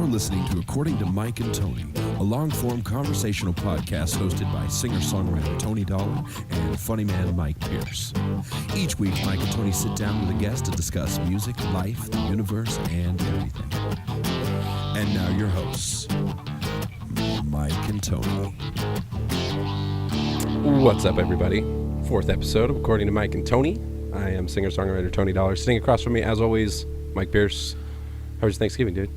listening to According to Mike and Tony, a long-form conversational podcast hosted by singer-songwriter Tony Dollar and funny man Mike Pierce. Each week, Mike and Tony sit down with a guest to discuss music, life, the universe, and everything. And now your hosts, Mike and Tony. What's up, everybody? Fourth episode of According to Mike and Tony. I am singer-songwriter Tony Dollar. Sitting across from me, as always, Mike Pierce. How was your Thanksgiving, dude?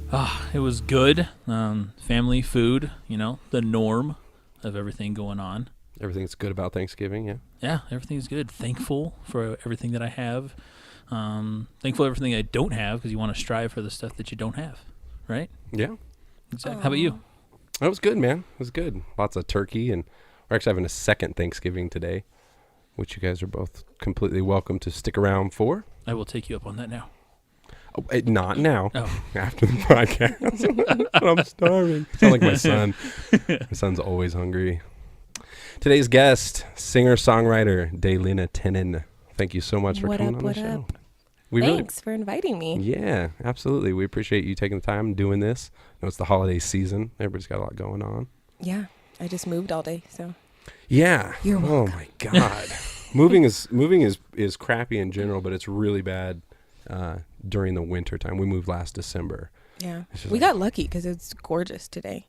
It was good. Family, food, the norm of everything going on. Everything's good about Thanksgiving, yeah? Yeah, everything's good. Thankful for everything that I have. Thankful for everything I don't have, because you want to strive for the stuff that you don't have, right? Yeah. Exactly. How about you? It was good, man. It was good. Lots of turkey, and we're actually having a second Thanksgiving today, which you guys are both completely welcome to stick around for. I will take you up on that now. Oh, not now. Oh. After the podcast. I'm starving. Sound like my son. My son's always hungry. Today's guest, singer-songwriter Daelena. Thank you so much for coming on the show. Thanks for inviting me. Yeah, absolutely. We appreciate you taking the time and doing this. I know it's the holiday season. Everybody's got a lot going on. Yeah, I just moved all day, so. Yeah. You're welcome. Oh my God. moving is crappy in general, but it's really bad during the winter time. We moved last December. Yeah. We got lucky because it's gorgeous today,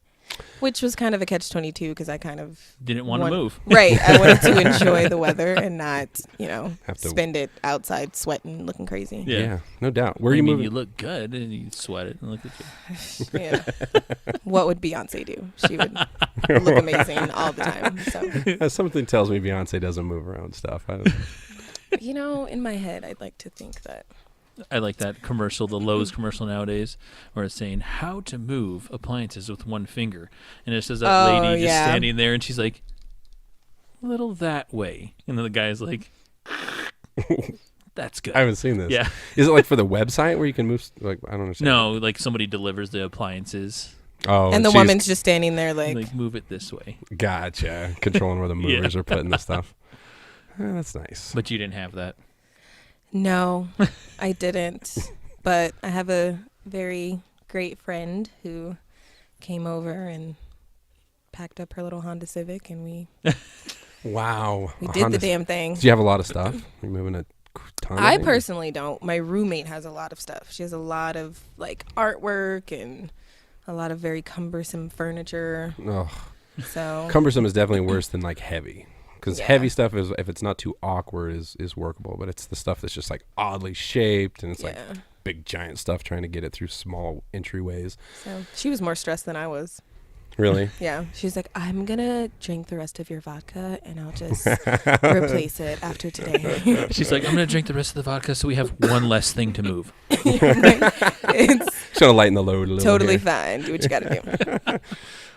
which was kind of a catch-22 because I kind of didn't want to move. Right. I wanted to enjoy the weather and not, have to spend it outside sweating, looking crazy. Yeah, no doubt. Where are you moving? You look good and you sweat it and look at you. Yeah. What would Beyonce do? She would look amazing all the time. So. Something tells me Beyonce doesn't move around stuff. I don't know. In my head, I'd like to think that. I like that commercial, the Lowe's commercial nowadays, where it's saying how to move appliances with one finger. And it says that lady just standing there, and she's like, a little that way. And then the guy's like, that's good. I haven't seen this. Yeah. Is it like for the website where you can move? I don't understand. No, like somebody delivers the appliances. Oh, and the woman's just standing there like move it this way. Gotcha. Controlling where the movers are putting the stuff. That's nice. But you didn't have that. No, I didn't. But I have a very great friend who came over and packed up her little Honda Civic, and we wow. We did the damn thing. Do you have a lot of stuff? Are you moving a ton of I things? personally don't. My roommate has a lot of stuff. She has a lot of artwork and a lot of very cumbersome furniture. Oh. So cumbersome is definitely worse than heavy. Because heavy stuff is, if it's not too awkward, is workable. But it's the stuff that's just oddly shaped, and it's big giant stuff trying to get it through small entryways. So she was more stressed than I was. Really? Yeah. She's like, I'm gonna drink the rest of your vodka, and I'll just replace it after today. She's like, I'm gonna drink the rest of the vodka so we have one less thing to move. It's trying to lighten the load a little. Totally fine. Do what you gotta do.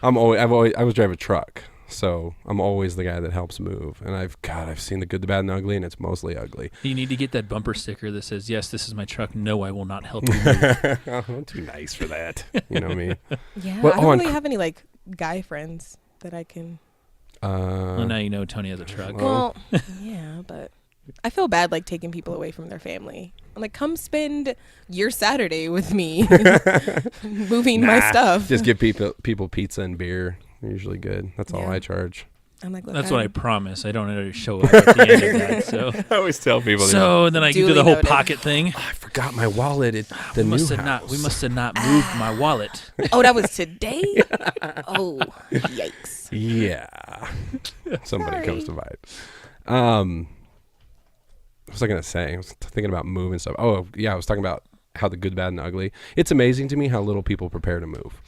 I was driving a truck. So I'm always the guy that helps move. And I've seen the good, the bad, and the ugly, and it's mostly ugly. You need to get that bumper sticker that says, yes, this is my truck. No, I will not help you move. I'm too nice for that. You know me. Yeah, I don't really have any guy friends that I can. Well, now you know Tony has a truck. Well, yeah, but I feel bad taking people away from their family. I'm like, come spend your Saturday with me moving my stuff. Just give people pizza and beer. Usually good. That's all I charge. I'm like, that's what I promise. I don't ever show up at the end of that. So I always tell people. So then I can do the whole pocket thing. Oh, I forgot my wallet at the new house. We must have not moved my wallet. Oh, that was today? Oh, yikes. Yeah. Somebody comes to mind. What was I going to say? I was thinking about moving stuff. Oh, yeah. I was talking about how the good, bad, and ugly. It's amazing to me how little people prepare to move.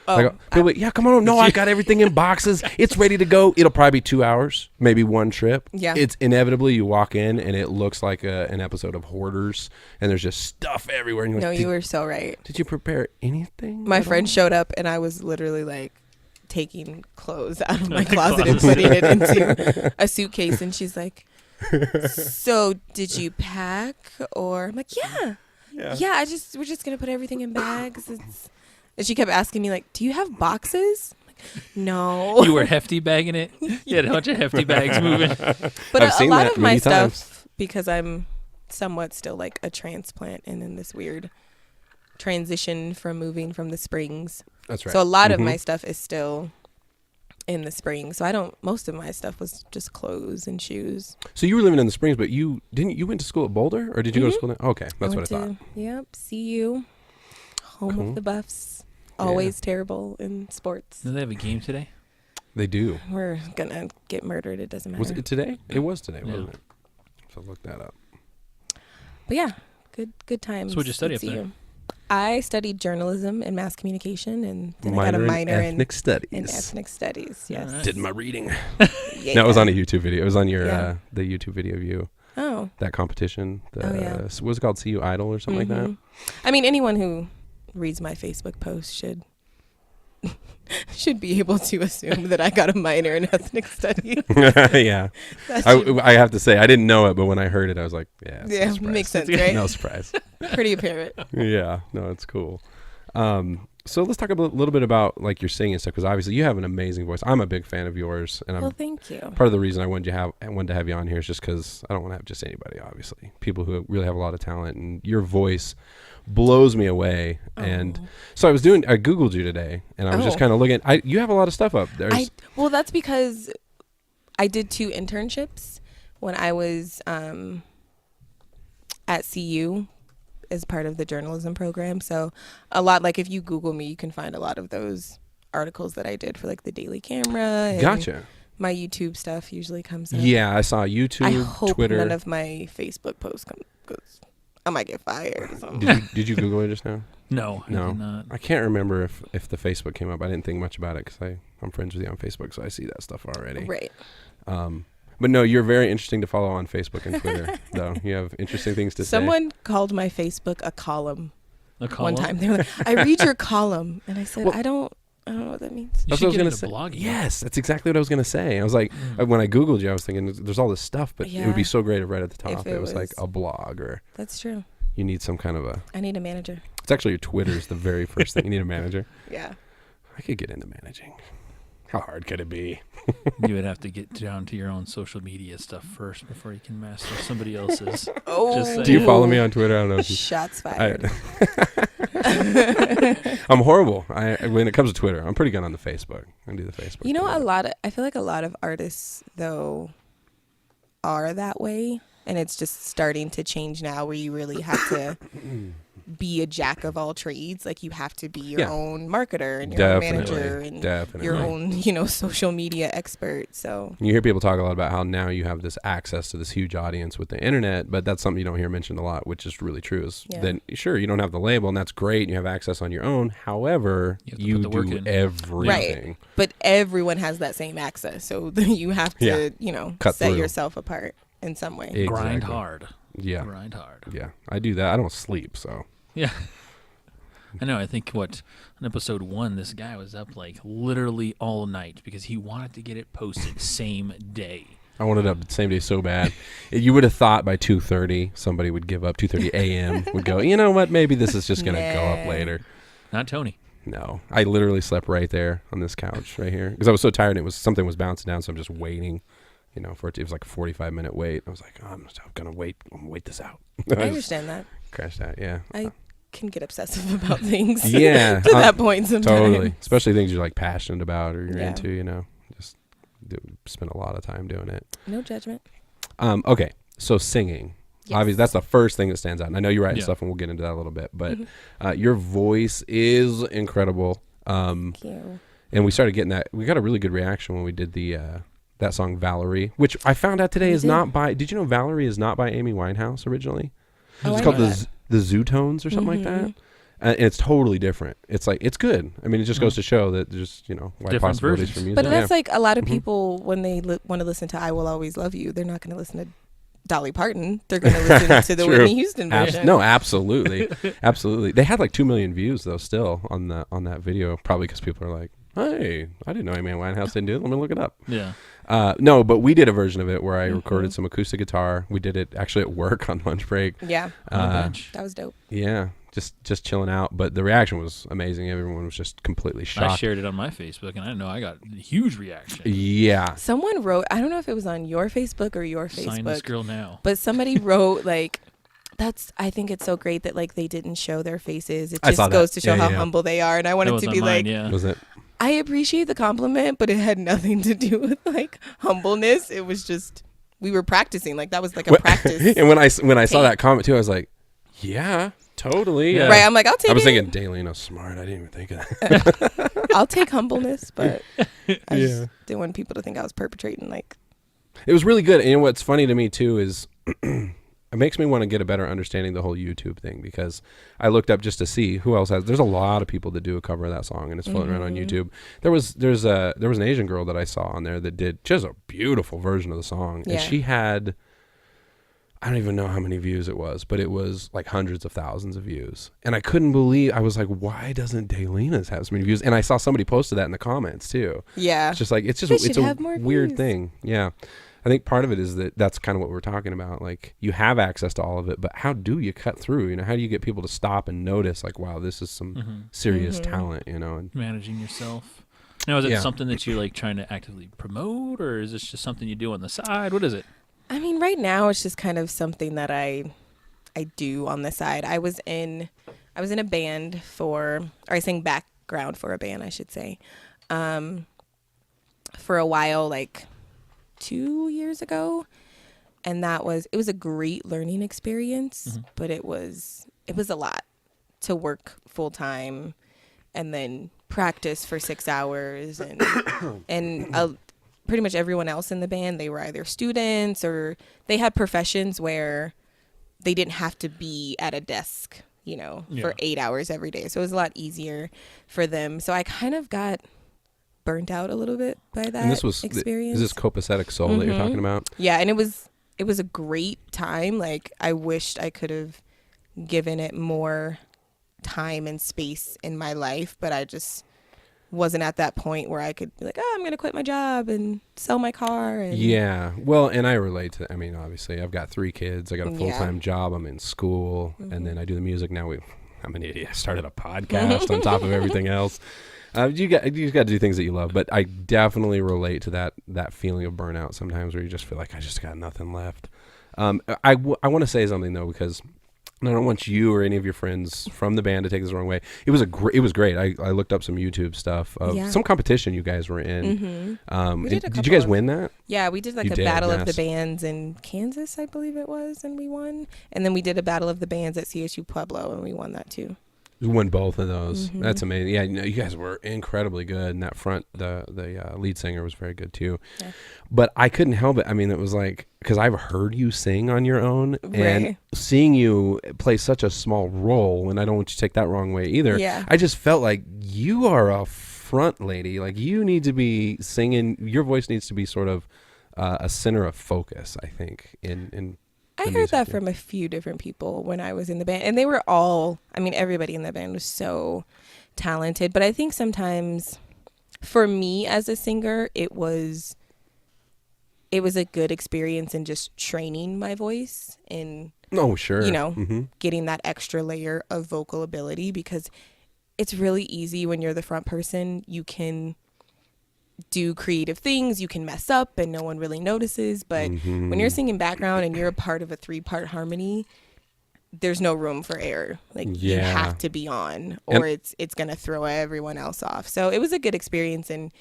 Oh, come on. No, I got everything in boxes. It's ready to go. It'll probably be 2 hours, maybe one trip. Yeah. It's inevitably you walk in and it looks like an episode of Hoarders, and there's just stuff everywhere. And you're no, you were so right. Did you prepare anything? My friend showed up, and I was literally taking clothes out of my closet and putting it into a suitcase, and she's like, so did you pack? Or I'm like, yeah. We're just gonna put everything in bags. And she kept asking me do you have boxes? I'm like, no. You were hefty bagging it. You had a bunch of hefty bags moving. But a lot of my stuff, because I'm somewhat still a transplant and in this weird transitioned from moving from the Springs. That's right. So a lot of my stuff is still in the Springs. So most of my stuff was just clothes and shoes. So you were living in the Springs, but you went to school at Boulder, or did you go to school there? Okay, that's what I thought. Yep, CU, home of the Buffs. Always terrible in sports. Do they have a game today? They do. We're gonna get murdered. It doesn't matter. Was it today? It was today, Yeah. wasn't it? So look that up. But yeah, good times. So what'd you study at up there? CU. I studied journalism and mass communication, and then I got a Minor minor in ethnic studies. in ethnic studies. Yes. Alright. Did my reading. Yeah. No, it was on a YouTube video. It was on your Yeah. the YouTube video of you. Oh. That competition. Yeah. What was it called? CU Idol or something like that? I mean, anyone who reads my Facebook post should be able to assume that I got a minor in ethnic studies. Yeah. I have to say, I didn't know it, but when I heard it, I was like, yeah. Yeah, No surprise. makes sense, right? No surprise. Pretty apparent. Yeah. No, it's cool. So let's talk a little bit about like your singing stuff, because obviously you have an amazing voice. I'm a big fan of yours, and Well, thank you. part of the reason I wanted to have you on here is just because I don't want to have just anybody. Obviously, people who really have a lot of talent, and your voice blows me away. And so I googled you today, and I was just kind of looking. You have a lot of stuff up there. Well, that's because I did 2 internships when I was at CU as part of the journalism program. So a lot, like if you Google me, you can find a lot of those articles that I did for like the Daily Camera. And Gotcha. My YouTube stuff usually comes up. Yeah, I saw YouTube, I hope Twitter. none of my Facebook posts come, because I might get fired or something. Did you Google it just now? No, I did not. I can't remember if the Facebook came up. I didn't think much about it because I'm friends with you on Facebook, so I see that stuff already. Right. But no, you're very interesting to follow on Facebook and Twitter, though. You have interesting things to say. Someone called my Facebook a column. A column? One time. They were like, I read your column. And I said, I don't know what that means. You That's should what I get was into going to say. blogging. Yes, that's exactly what I was going to say. I was like, when I Googled you, I was thinking there's all this stuff, but it would be so great if right at the top If it it was like was- a blog, or That's true. you need some kind of I need a manager. it's actually your Twitter is the very first thing. You need a manager. Yeah. I could get into managing. How hard could it be? You would have to get down to your own social media stuff first before you can master somebody else's. Oh. Just saying. Do you follow me on Twitter? I don't know if you... Shots fired. I'm horrible. When it comes to Twitter, I'm pretty good on the Facebook. I do the Facebook. You know, Twitter. I feel like a lot of artists, though, are that way. And it's just starting to change now, where you really have to be a jack of all trades. Like you have to be your own marketer and your own manager and your own, social media expert. So you hear people talk a lot about how now you have this access to this huge audience with the internet, but that's something you don't hear mentioned a lot, which is really true. Is then sure, you don't have the label, and that's great, and you have access on your own. However, you do everything. Right. But everyone has that same access, so you have to, Cut set through. yourself apart in some way. Exactly. Grind hard. Yeah. Grind hard. Yeah. I do that. I don't sleep, so. Yeah. I know. I think on episode 1, this guy was up like literally all night because he wanted to get it posted same day. I wanted up the same day so bad. You would have thought by 2:30 somebody would give up. 2:30 a.m. would go, you know what? Maybe this is just going to go up later. Not Tony. No. I literally slept right there on this couch right here because I was so tired. Something was bouncing down, so I'm just waiting. It was like a 45-minute wait. I was like, I'm going to wait. I'm going to wait this out. I understand that. Crashed out, yeah. I can get obsessive about things. Yeah. to that point sometimes. Totally. Especially things you're like passionate about or you're Yeah. into, Just spend a lot of time doing it. No judgment. Okay. So singing. Yes. Obviously, that's the first thing that stands out. And I know you're writing stuff, and we'll get into that a little bit. But your voice is incredible. Thank you. And we started getting that. We got a really good reaction when we did that song Valerie, which I found out today is not by. Did you know Valerie is not by Amy Winehouse originally? It's called the Zootones or something like that. And it's totally different. It's like it's good. I mean, it just goes to show that there's wide Different possibilities versions. for music. But that's like a lot of people when they want to listen to "I Will Always Love You," they're not going to listen to Dolly Parton. They're going to listen to the Whitney Houston version. No, absolutely, absolutely. They had like 2 million views though, still on that video. Probably because people are like, "Hey, I didn't know Amy Winehouse didn't do it. Let me look it up." Yeah. No, but we did a version of it where I recorded some acoustic guitar. We did it actually at work on lunch break. Yeah, That that was dope. Yeah, just chilling out. But the reaction was amazing. Everyone was just completely shocked. I shared it on my Facebook, and I know I got a huge reaction. Yeah. Someone wrote, I don't know if it was on your Facebook or your Sign this Facebook, girl now. but somebody wrote like, I think it's so great that like they didn't show their faces. It I just saw goes that. to show Yeah, how yeah. humble they are. And I That wanted was to on be mine, like, yeah. Was it? I appreciate the compliment, but it had nothing to do with like humbleness. It was just, we were practicing. Like that was like a practice. And when I saw that comment too, I was like, yeah, totally. Yeah. Right. I'm like, I'll take it. I was thinking, Daelena, smart. I didn't even think of that. I'll take humbleness, but I Yeah. just didn't want people to think I was perpetrating like. It was really good. And what's funny to me too is it makes me want to get a better understanding of the whole YouTube thing, because I looked up just to see who else has. There's a lot of people that do a cover of that song, and it's floating around on YouTube. There was an Asian girl that I saw on there that did just a beautiful version of the song, Yeah. and she had, I don't even know how many views it was, but it was like hundreds of thousands of views. And I couldn't believe, I was like, why doesn't Daelena's have so many views? And I saw somebody posted that in the comments too. Yeah. It's just like, it's They should a have more weird views. thing. Yeah. I think part of it is that's kind of what we're talking about. Like, you have access to all of it, but how do you cut through? You know, how do you get people to stop and notice, like, wow, this is some serious talent, you know? And Managing yourself. Now, is it Yeah. something that you're like trying to actively promote, or is this just something you do on the side? What is it? I mean, right now it's just kind of something that I do on the side. I was in a band I sang background for a band, I should say, for a while, like 2 years ago, and it was a great learning experience, but it was a lot to work full time and then practice for 6 hours and pretty much everyone else in the band, they were either students or they had professions where they didn't have to be at a desk, you know, for 8 hours every day. So it was a lot easier for them. So I kind of got burnt out a little bit by that and this was, experience. is this copacetic soul that you're talking about? Yeah, and it was a great time. Like, I wished I could have given it more time and space in my life, but I just wasn't at that point where I could be like, oh, I'm going to quit my job and sell my car. And Yeah. Well, and I relate to, I mean, obviously, I've got 3 kids. I got a full-time job. I'm in school, and then I do the music. Now I'm an idiot. I started a podcast on top of everything else. You got to do things that you love, but I definitely relate to that feeling of burnout sometimes, where you just feel like I just got nothing left. I want to say something though, because I don't want you or any of your friends from the band to take this the wrong way. It was great. I looked up some YouTube stuff of some competition you guys were in. Did you guys win that? Yeah, we did like a battle of the bands in Kansas, I believe it was, and we won. And then we did a battle of the bands at CSU Pueblo, and we won that too. We won both of those. That's amazing. Yeah, you guys were incredibly good. And that front, the lead singer was very good too. Yeah. But I couldn't help it. I mean, it was like, because I've heard you sing on your own, and seeing you play such a small role, and I don't want you to take that wrong way either. Yeah. I just felt like you are a front lady. Like, you need to be singing. Your voice needs to be sort of a center of focus, I think, in I heard that from a few different people when I was in the band, and they were all, I mean, everybody in the band was so talented, but I think sometimes for me as a singer, it was a good experience in just training my voice and, you know, getting that extra layer of vocal ability, because it's really easy when you're the front person. You can do creative things, you can mess up and no one really notices, but when you're singing background and you're a part of a 3-part harmony, there's no room for error. Like, you have to be on, or it's gonna throw everyone else off. So it was a good experience in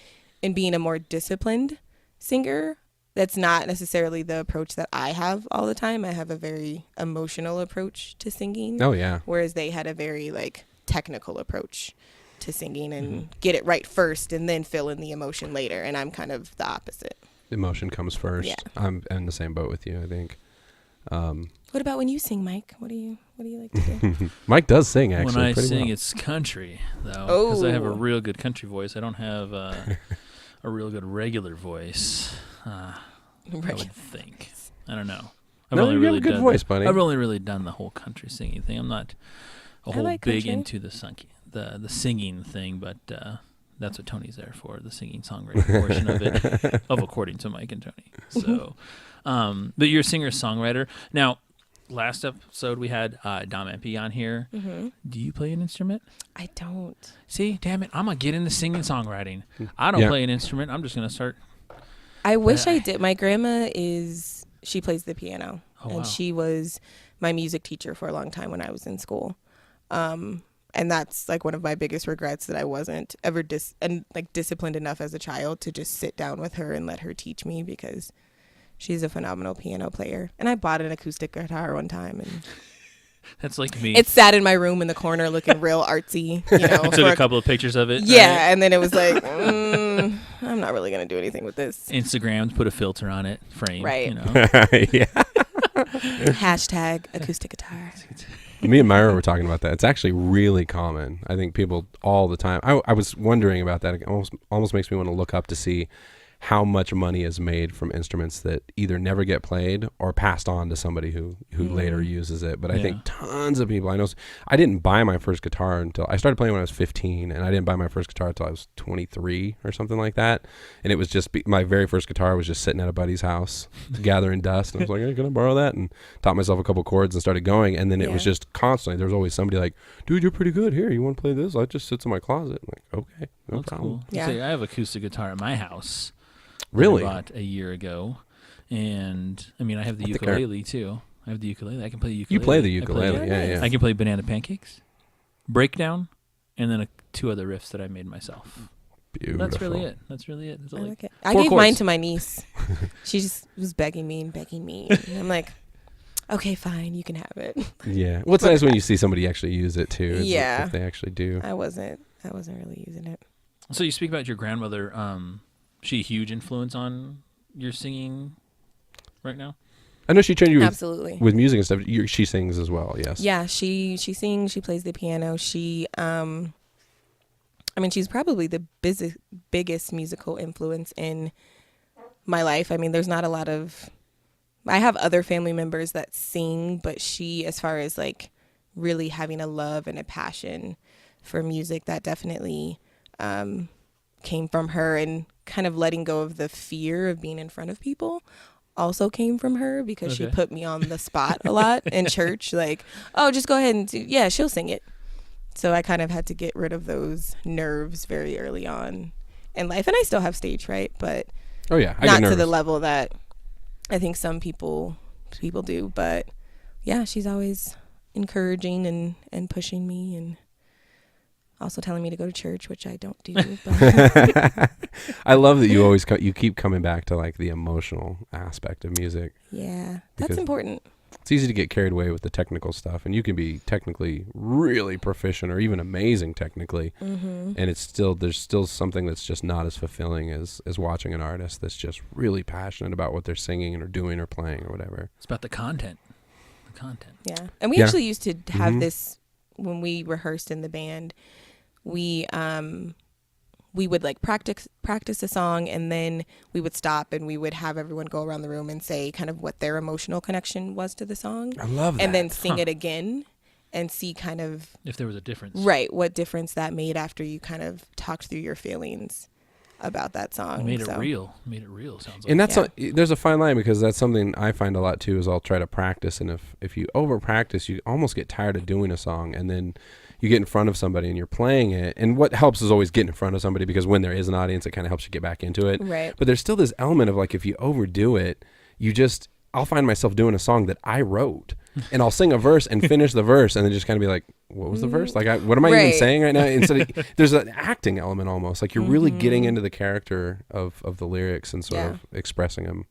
being a more disciplined singer. That's not necessarily the approach that I have all the time. I have a very emotional approach to singing. Oh yeah. Whereas they had a very like technical approach to singing and get it right first and then fill in the emotion later, and I'm kind of the opposite. Emotion comes first. Yeah. I'm in the same boat with you, I think. What about when you sing, Mike? What do you like to do? Mike does sing, actually. When I pretty sing, well. it's country though, because I have a real good country voice. I don't have a real good regular voice. I would think. I don't know. You have a good voice, buddy. I've only really done the whole country singing thing. I'm not a whole like big country. into the singing thing, but that's what Tony's there for, the singing songwriting portion of it, according to Mike and Tony. So, but you're a singer-songwriter. Now, last episode we had Dom MP on here. Do you play an instrument? I don't. See, damn it, I'm going to get into singing songwriting. I don't play an instrument. I'm just going to start. I wish I did. My grandma she plays the piano. wow. And she was my music teacher for a long time when I was in school. And that's like one of my biggest regrets, that I wasn't ever disciplined enough as a child to just sit down with her and let her teach me, because she's a phenomenal piano player. And I bought an acoustic guitar one time, and that's like me. it sat in my room in the corner looking real artsy, you know. Took a couple of pictures of it. Yeah, and then it was like, I'm not really gonna do anything with this. Instagram, put a filter on it, frame. Right. You know? Yeah. Hashtag acoustic guitar. Me and Myra were talking about that. It's actually really common. I think people all the time. I was wondering about that. It almost makes me want to look up to see how much money is made from instruments that either never get played or passed on to somebody who later uses it. But I think tons of people, I didn't buy my first guitar until I started playing when I was 15, and I didn't buy my first guitar until I was 23 or something like that. And it was just my very first guitar was just sitting at a buddy's house gathering dust, and I was like, hey, can I borrow that? And taught myself a couple chords and started going. And then it was just constantly, there was always somebody like, dude, you're pretty good. Here, you want to play this? It just sits in my closet. I'm like, okay, no That's problem. cool. Yeah. See, I have acoustic guitar at my house. Really? I bought a year ago, and I mean, I have the ukulele too. I have the ukulele. I can play the ukulele. You play the ukulele, yeah. I can play Banana Pancakes, Breakdown, and then 2 other riffs that I made myself. Beautiful. That's really it. That's I all like it. I gave mine to my niece. She just was begging me. And I'm like, okay, fine, you can have it. Yeah. Well, it's nice when you see somebody actually use it too. Yeah. If they actually do. I wasn't really using it. So you speak about your grandmother. She a huge influence on your singing right now? I know she trained you Absolutely. with music and stuff. She sings as well, yes. Yeah, she sings, she plays the piano. She's probably the biggest musical influence in my life. I mean, there's not a lot of, I have other family members that sing, but she, as far as like really having a love and a passion for music, that definitely came from her, and kind of letting go of the fear of being in front of people also came from her, because she put me on the spot a lot in church. Like, oh, just go ahead and she'll sing it. So I kind of had to get rid of those nerves very early on in life. And I still have stage fright, but not to the level that I think some people do. But yeah, she's always encouraging and pushing me, and also telling me to go to church, which I don't do. But I love that you always you keep coming back to like the emotional aspect of music. Yeah, that's important. It's easy to get carried away with the technical stuff, and you can be technically really proficient or even amazing technically, and there's still something that's just not as fulfilling as watching an artist that's just really passionate about what they're singing or doing or playing or whatever. It's about the content. Yeah, and we actually used to have this when we rehearsed in the band. We would like practice a song, and then we would stop and we would have everyone go around the room and say kind of what their emotional connection was to the song. I love that. And then sing it again and see kind of if there was a difference. Right, what difference that made after you kind of talked through your feelings about that song. It made it real. Sounds like. And that's there's a fine line, because that's something I find a lot too, is I'll try to practice, and if you over practice, you almost get tired of doing a song, and then you get in front of somebody and you're playing it. And what helps is always getting in front of somebody, because when there is an audience, it kind of helps you get back into it. Right. But there's still this element of like, if you overdo it, I'll find myself doing a song that I wrote, and I'll sing a verse and finish the verse, and then just kind of be like, what was the verse? Like, what am I even saying right now? Instead of, there's an acting element almost, like you're really getting into the character of the lyrics and sort of expressing them,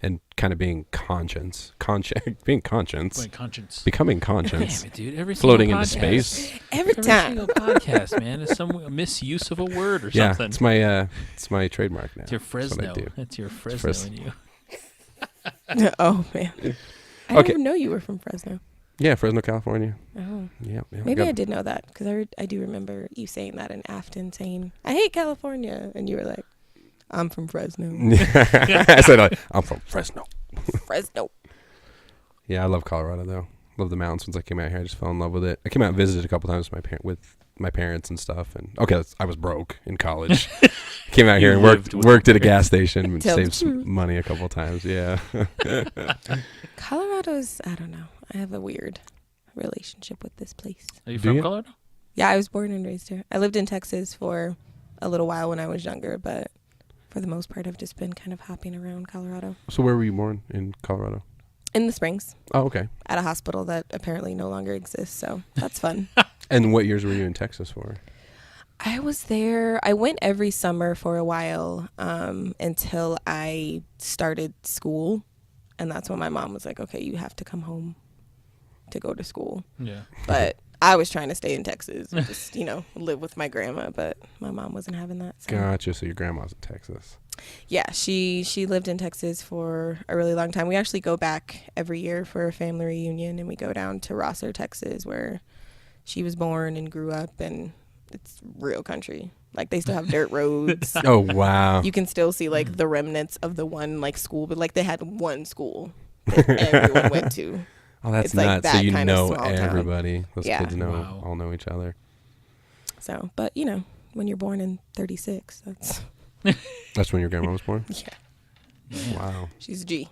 and kind of being becoming conscience. Damn it, dude! Every Floating single into podcast, space. Every time. single podcast, man, is some misuse of a word or something. It's my trademark now. It's your Fresno. That's your Fresno in you. Oh man, I didn't even know you were from Fresno. Yeah, Fresno, California. Oh, yeah. Maybe I did know that, because I do remember you saying that in Afton, saying I hate California, and you were like, I'm from Fresno. I said I'm from Fresno. Fresno. Yeah, I love Colorado though. Love the mountains. Once I came out here, I just fell in love with it. I came out and visited a couple times with my parents and stuff. And I was broke in college. Came out here and worked at a gas station and saved some money a couple times. Yeah. Colorado's, I don't know. I have a weird relationship with this place. Are you from Colorado? Yeah, I was born and raised here. I lived in Texas for a little while when I was younger, but for the most part, I've just been kind of hopping around Colorado. So where were you born in Colorado? In the Springs. Oh, okay. At a hospital that apparently no longer exists. So that's fun. And what years were you in Texas for? I was there. I went every summer for a while until I started school. And that's when my mom was like, okay, you have to come home to go to school. Yeah. But I was trying to stay in Texas and just, live with my grandma. But my mom wasn't having that. So. Gotcha. So your grandma's in Texas. Yeah, she lived in Texas for a really long time. We actually go back every year for a family reunion, and we go down to Rosser, Texas, where she was born and grew up, and it's real country. Like, they still have dirt roads. Oh, wow. You can still see, like, the remnants of the one, like, school, but, like, they had one school that everyone went to. Oh, that's It's nuts. like that So you kind of know small town. everybody. Those Yeah. kids Wow. all know each other. So, but, when you're born in 36, That's when your grandma was born? yeah, Wow. she's G.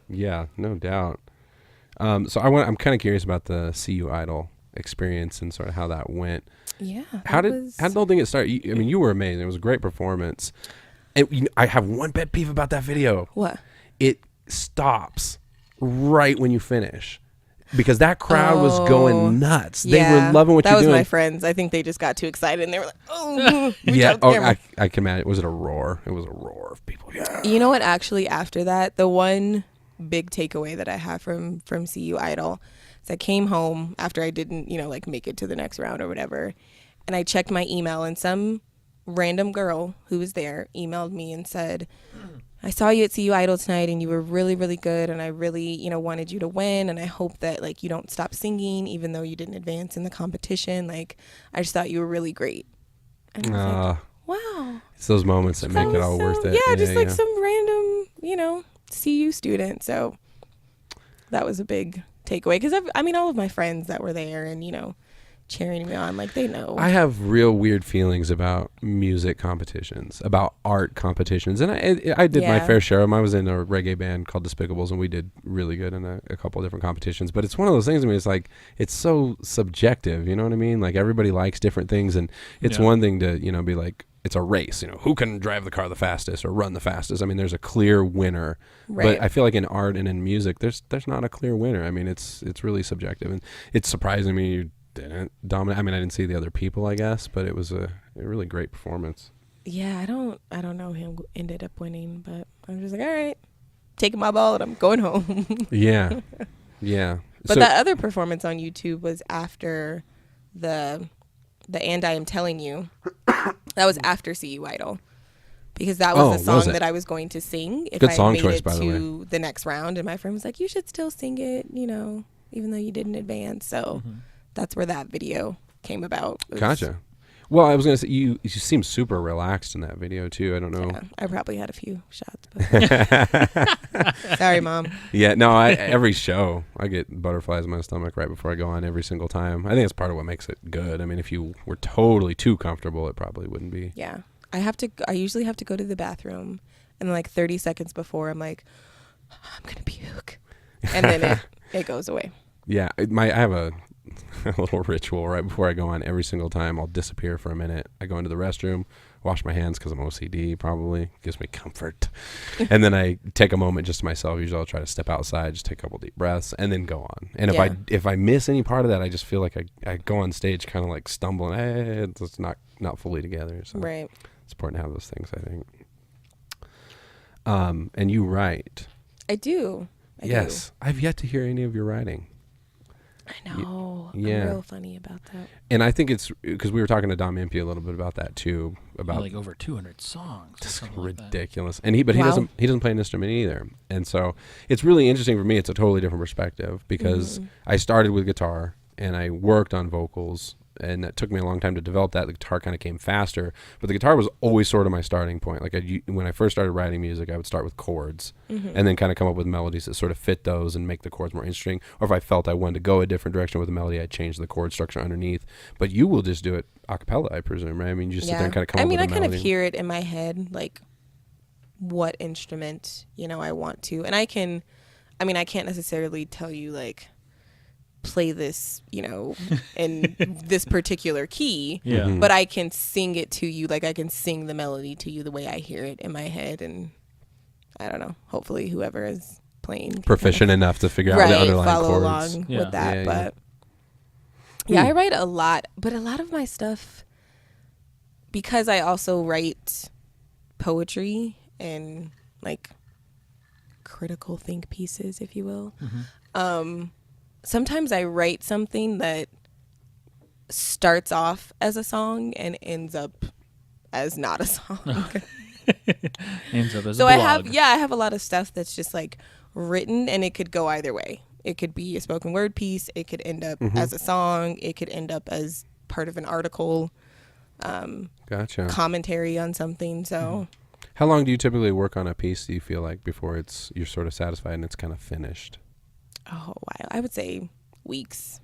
Yeah, no doubt. So I'm kind of curious about the See You Idol experience and sort of how that went. Yeah. How did the whole thing get started? You were amazing. It was a great performance. And I have one pet peeve about that video. What? It stops right when you finish. Because that crowd was going nuts. They were loving what you're doing. That was my friends. I think they just got too excited and they were like, oh. Yeah. I can imagine. Was it a roar? It was a roar of people. Yeah. You know what? Actually, after that, the one big takeaway that I have from See You Idol is I came home after I didn't, make it to the next round or whatever. And I checked my email and some random girl who was there emailed me and said, I saw you at See You Idol tonight and you were really, really good. And I really, wanted you to win. And I hope that, you don't stop singing even though you didn't advance in the competition. Like, I just thought you were really great. And I was like, wow. It's those moments that make it all worth it. Yeah, just like some random, CU student. So that was a big takeaway. Because, all of my friends that were there and, cheering me on, like, they know. I have real weird feelings about music competitions, about art competitions, and I did my fair share of them. I was in a reggae band called Despicables, and we did really good in a couple of different competitions. But it's one of those things. I mean, it's like it's so subjective. You know what I mean? Like everybody likes different things, and it's one thing to be like it's a race. Who can drive the car the fastest or run the fastest? I mean, there's a clear winner. Right. But I feel like in art and in music, there's not a clear winner. I mean, it's really subjective, and it's surprising me you didn't dominate. I mean, I didn't see the other people, I guess, but it was a really great performance. Yeah, I don't know who ended up winning, but I'm just like, all right, taking my ball and I'm going home. Yeah. But that other performance on YouTube was after the And I Am Telling You. That was after See You Idol. Because that was the song that I was going to sing if Good I song made choice, it by the to the next round. And my friend was like, you should still sing it, even though you didn't advance. So that's where that video came about. Gotcha. Well, I was going to say, you seem super relaxed in that video, too. I don't know. Yeah, I probably had a few shots. But sorry, Mom. Yeah, no, every show, I get butterflies in my stomach right before I go on every single time. I think it's part of what makes it good. I mean, if you were totally too comfortable, it probably wouldn't be. Yeah. I usually have to go to the bathroom, and like 30 seconds before, I'm like, I'm going to puke. And then it goes away. Yeah, I have a little ritual right before I go on every single time. I'll disappear for a minute. I go into the restroom, wash my hands because I'm OCD, probably gives me comfort. And then I take a moment just to myself. Usually I'll try to step outside, just take a couple deep breaths, and then go on. And if I miss any part of that, I just feel like I go on stage kind of like stumbling. It's not fully together. So right. It's important to have those things, I think. And you write. I do. Yes. I've yet to hear any of your writing. I know. Yeah. I'm real funny about that. And I think it's because we were talking to Dom Impey a little bit about that too. About like over 200 songs. Just like ridiculous. And he doesn't play an instrument either. And so it's really interesting for me. It's a totally different perspective because I started with guitar and I worked on vocals. And it took me a long time to develop that. The guitar kind of came faster, but the guitar was always sort of my starting point. Like when I first started writing music, I would start with chords and then kind of come up with melodies that sort of fit those and make the chords more interesting. Or if I felt I wanted to go a different direction with a melody, I'd change the chord structure underneath. But you will just do it a cappella, I presume, right? I mean, you just sit there and kind of come up with a melody. I kind of hear it in my head, like what instrument, I want to. And I can't necessarily tell you like, play this, in this particular key, but I can sing it to you. Like I can sing the melody to you the way I hear it in my head. And I don't know, hopefully whoever is playing. Proficient enough to figure out the underlying follow chords. along with that. Yeah, but I write a lot, but a lot of my stuff, because I also write poetry and like critical think pieces, if you will. Sometimes I write something that starts off as a song and ends up as not a song. Ends up as So a blog. I have a lot of stuff that's just like written, and it could go either way. It could be a spoken word piece. It could end up as a song. It could end up as part of an article, Gotcha. commentary on something. So How long do you typically work on a piece, do you feel like, before you're sort of satisfied and it's kind of finished? wow, I would say weeks.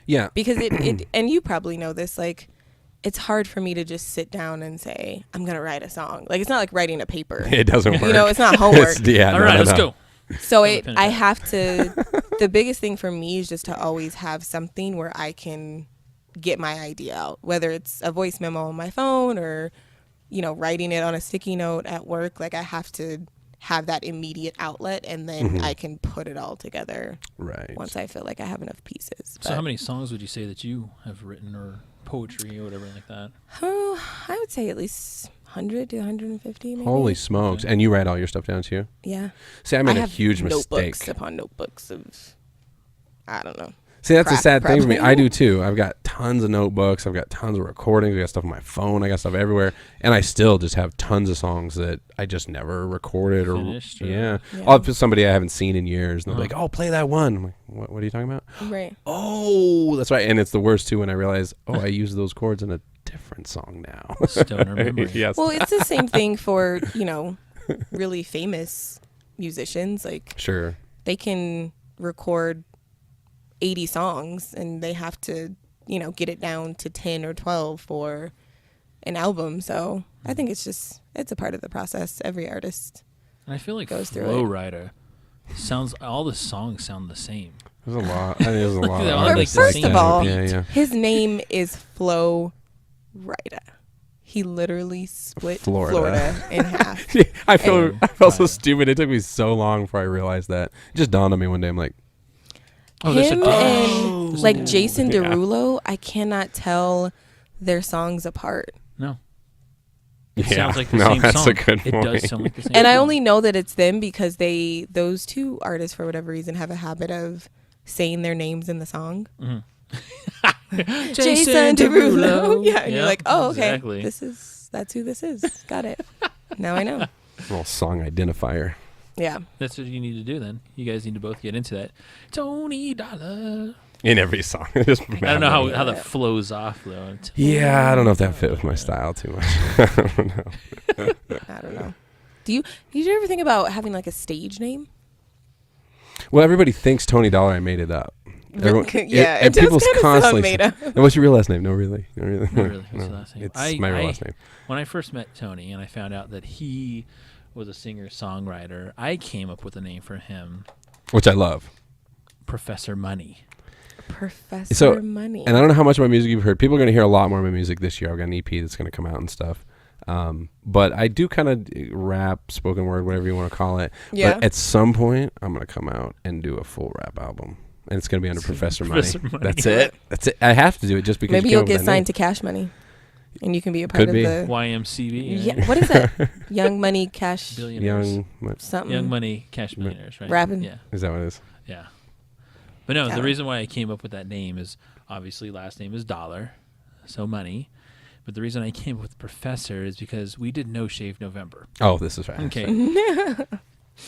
Yeah. Because it and you probably know this, like, it's hard for me to just sit down and say, I'm going to write a song. Like, it's not like writing a paper. It doesn't work. You know, it's not homework. All right, let's go. So Have a pen I and have to, the biggest thing for me is just to always have something where I can get my idea out, whether it's a voice memo on my phone or, you know, writing it on a sticky note at work. Like, I have to have that immediate outlet, and then I can put it all together once I feel like I have enough pieces. So how many songs would you say that you have written, or poetry or whatever like that? I would say at least 100 to 150 maybe. Holy smokes. And you write all your stuff down too? Yeah. See, I made a have huge notebooks mistake. upon notebooks of, I don't know. See, that's a crap, sad thing for me. probably. I do too. I've got tons of notebooks. I've got tons of recordings. I got stuff on my phone. I got stuff everywhere. And I still just have tons of songs that I just never recorded Finished or- yeah. Yeah. I'll put somebody I haven't seen in years, and they'll be like, oh, play that one. I'm like, what are you talking about? Right. Oh, that's right. And it's the worst too when I realize, I use those chords in a different song now. Stoner memory. Yes. Well, it's the same thing for, you know, really famous musicians. Like, Sure. they can record 80 songs and they have to, you know, get it down to 10 or 12 for an album. So I think it's a part of the process. Every artist And I feel like goes through Flow it. Rider all the songs sound the same. There's a lot. I think there's a lot. They're of all like artists the like same. that. First of all, yeah. his name is Flow Rider. He literally split Florida. Florida in half. I felt so Right. stupid. It took me so long before I realized that. It just dawned on me one day. I'm like, there's Him a and like Jason Yeah. Derulo, I cannot tell their songs apart. No. It yeah, sounds like the no, same that's song. a good It point. does sound like the same And I song. only know that it's them because those two artists, for whatever reason, have a habit of saying their names in the song. Jason Derulo. Yeah, and you're like, oh, okay, exactly. that's who this is. Got it. Now I know. Little song identifier. Yeah. That's what you need to do then. You guys need to both get into that. Tony Dollar. In every song. Just I don't know how Yeah. that flows off though. Yeah, I don't know if that fit with my style too much. I don't know. I don't know. Did you ever think about having like a stage name? Well, everybody thinks Tony Dollar. I made it up. Yeah, and it does people kinda sound constantly made say, up. And what's your real last name? No, really. No, really. No, really. What's your last name? It's my real last name. When I first met Tony and I found out that he was a singer-songwriter, I came up with a name for him, Which I love. Professor Money. Professor So, Money. And I don't know how much of my music you've heard. People are going to hear a lot more of my music this year. I've got an EP that's going to come out and stuff. But I do kind of rap, spoken word, whatever you want to call it. Yeah. But at some point, I'm going to come out and do a full rap album. And it's going to be under Professor Money. Professor Money. That's it. That's it. I have to do it just because Maybe you you'll came up get with that signed name. to Cash Money, and you can be a part Could of be. the YMCB. Yeah, what is that? Young Money Cash Billionaires. something. Young Money Cash Millionaires, right? Rapping. Yeah. Is that what it is? Yeah. But no, Yeah. the reason why I came up with that name is obviously last name is Dollar, so money. But the reason I came up with Professor is because we did No Shave November. Oh, this is right. Okay.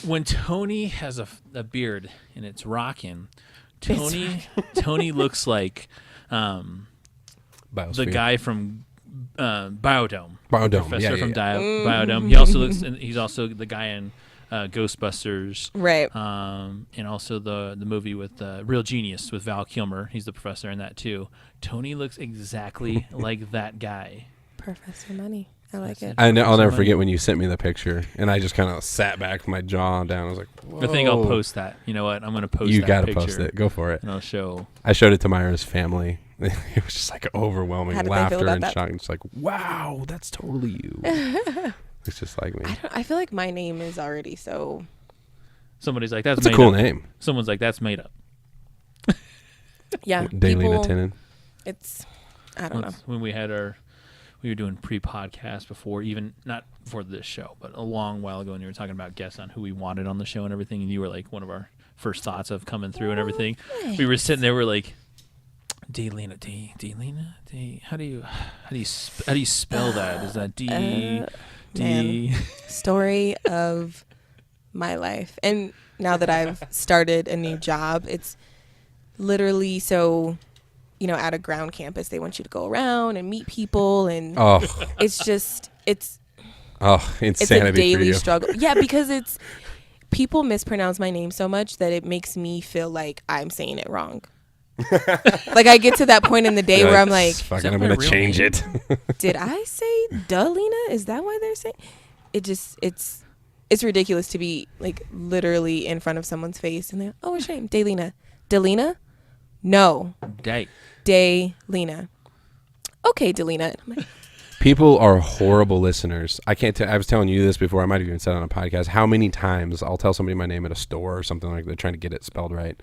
When Tony has a beard and it's rocking, Tony looks like the Biosphere. guy from Biodome. Biodome. Professor Yeah, from yeah. Biodome. He also looks, and he's also the guy in Ghostbusters. Right. And also the movie with Real Genius with Val Kilmer. He's the professor in that too. Tony looks exactly like that guy. Professor Money. I like it. I'll never Somebody- forget when you sent me the picture, and I just kind of sat back with my jaw down. I was like, whoa. I think I'll post that. You know what? I'm going to post You that gotta picture. post it. Go for it. And I'll show. I showed it to Myra's family. It was just like overwhelming How did they feel laughter about and that? shock. It's like, wow, that's totally you. It's just like me. I feel like my name is already so Somebody's like, that's a made cool up. name. Someone's like, that's made up. Yeah. Daelena Tenen. It's, I don't know. When we were doing pre-podcast before, even not for this show, but a long while ago, and you were talking about guests on who we wanted on the show and everything, and you were like one of our first thoughts of coming through and everything. Nice. We were sitting there, we're like, Daelena, how do you spell that? Is that D? Story of my life. And now that I've started a new job, it's literally so, at a ground campus, they want you to go around and meet people, and it's just, it's insanity it's a daily for you. struggle. Yeah, because people mispronounce my name so much that it makes me feel like I'm saying it wrong. Like I get to that point in the day where I'm like, fucking, I'm gonna change it. Did I say Daelena? Is that why they're saying it? It's ridiculous to be like literally in front of someone's face and they're, oh, what's your name? Daelena? No. Daelena. Okay, Daelena. People are horrible listeners. I can't tell. I was telling you this before. I might have even said it on a podcast. How many times I'll tell somebody my name at a store or something like that, they're trying to get it spelled right,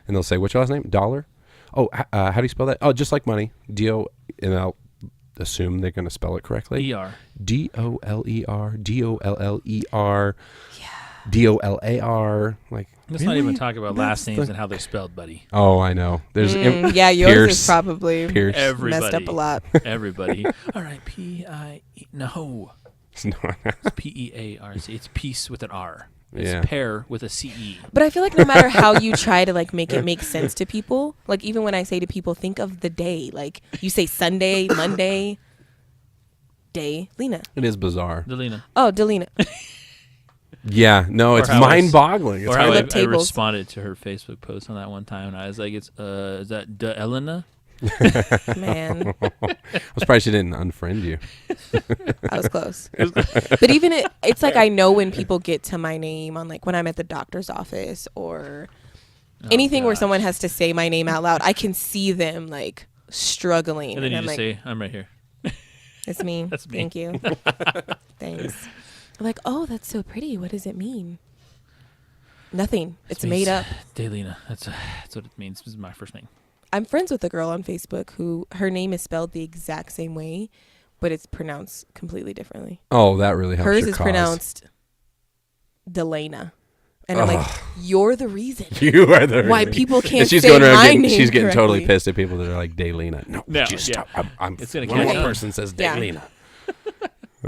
and they'll say, "What's your last name? Dollar? Oh, how do you spell that? Oh, just like money. D-O," and I'll assume they're going to spell it correctly. E-R. D-O-L-E-R. D-O-L-L-E-R. Yeah. D-O-L-A-R. Like, let's really? not even talk about last names and how they're spelled, buddy. Oh, I know. There's yeah, yours is probably Everybody. messed up a lot. Everybody. All right, P-I-E. No. It's P-E-A-R-C. It's peace with an R. It's pear with a C-E. But I feel like no matter how you try to like make it make sense to people, like even when I say to people, think of the day, like you say Sunday, Monday, Daelena. It is bizarre. Daelena. Oh, Daelena. Yeah, no, it's mind-boggling. Or how I responded to her Facebook post on that one time, and I was like, "Is that Daelena?" Man, I'm surprised she didn't unfriend you. I was close. But even it's like I know when people get to my name on like when I'm at the doctor's office or anything where someone has to say my name out loud, I can see them like struggling. And then you I'm just like, say, "I'm right here." It's me. That's me. Thank you. Thanks. I'm like, oh, that's so pretty. What does it mean? Nothing. It's made up. Daelena. That's what it means. This is my first name. I'm friends with a girl on Facebook who her name is spelled the exact same way, but it's pronounced completely differently. Oh, that really helps. Hers is pronounced Daelena. And I'm like, you're the reason. You are the why reason. people can't and she's say going around my getting, name she's getting correctly. totally pissed at people that are like Daelena. No, stop. I'm it's gonna one catch on. person says Daelena.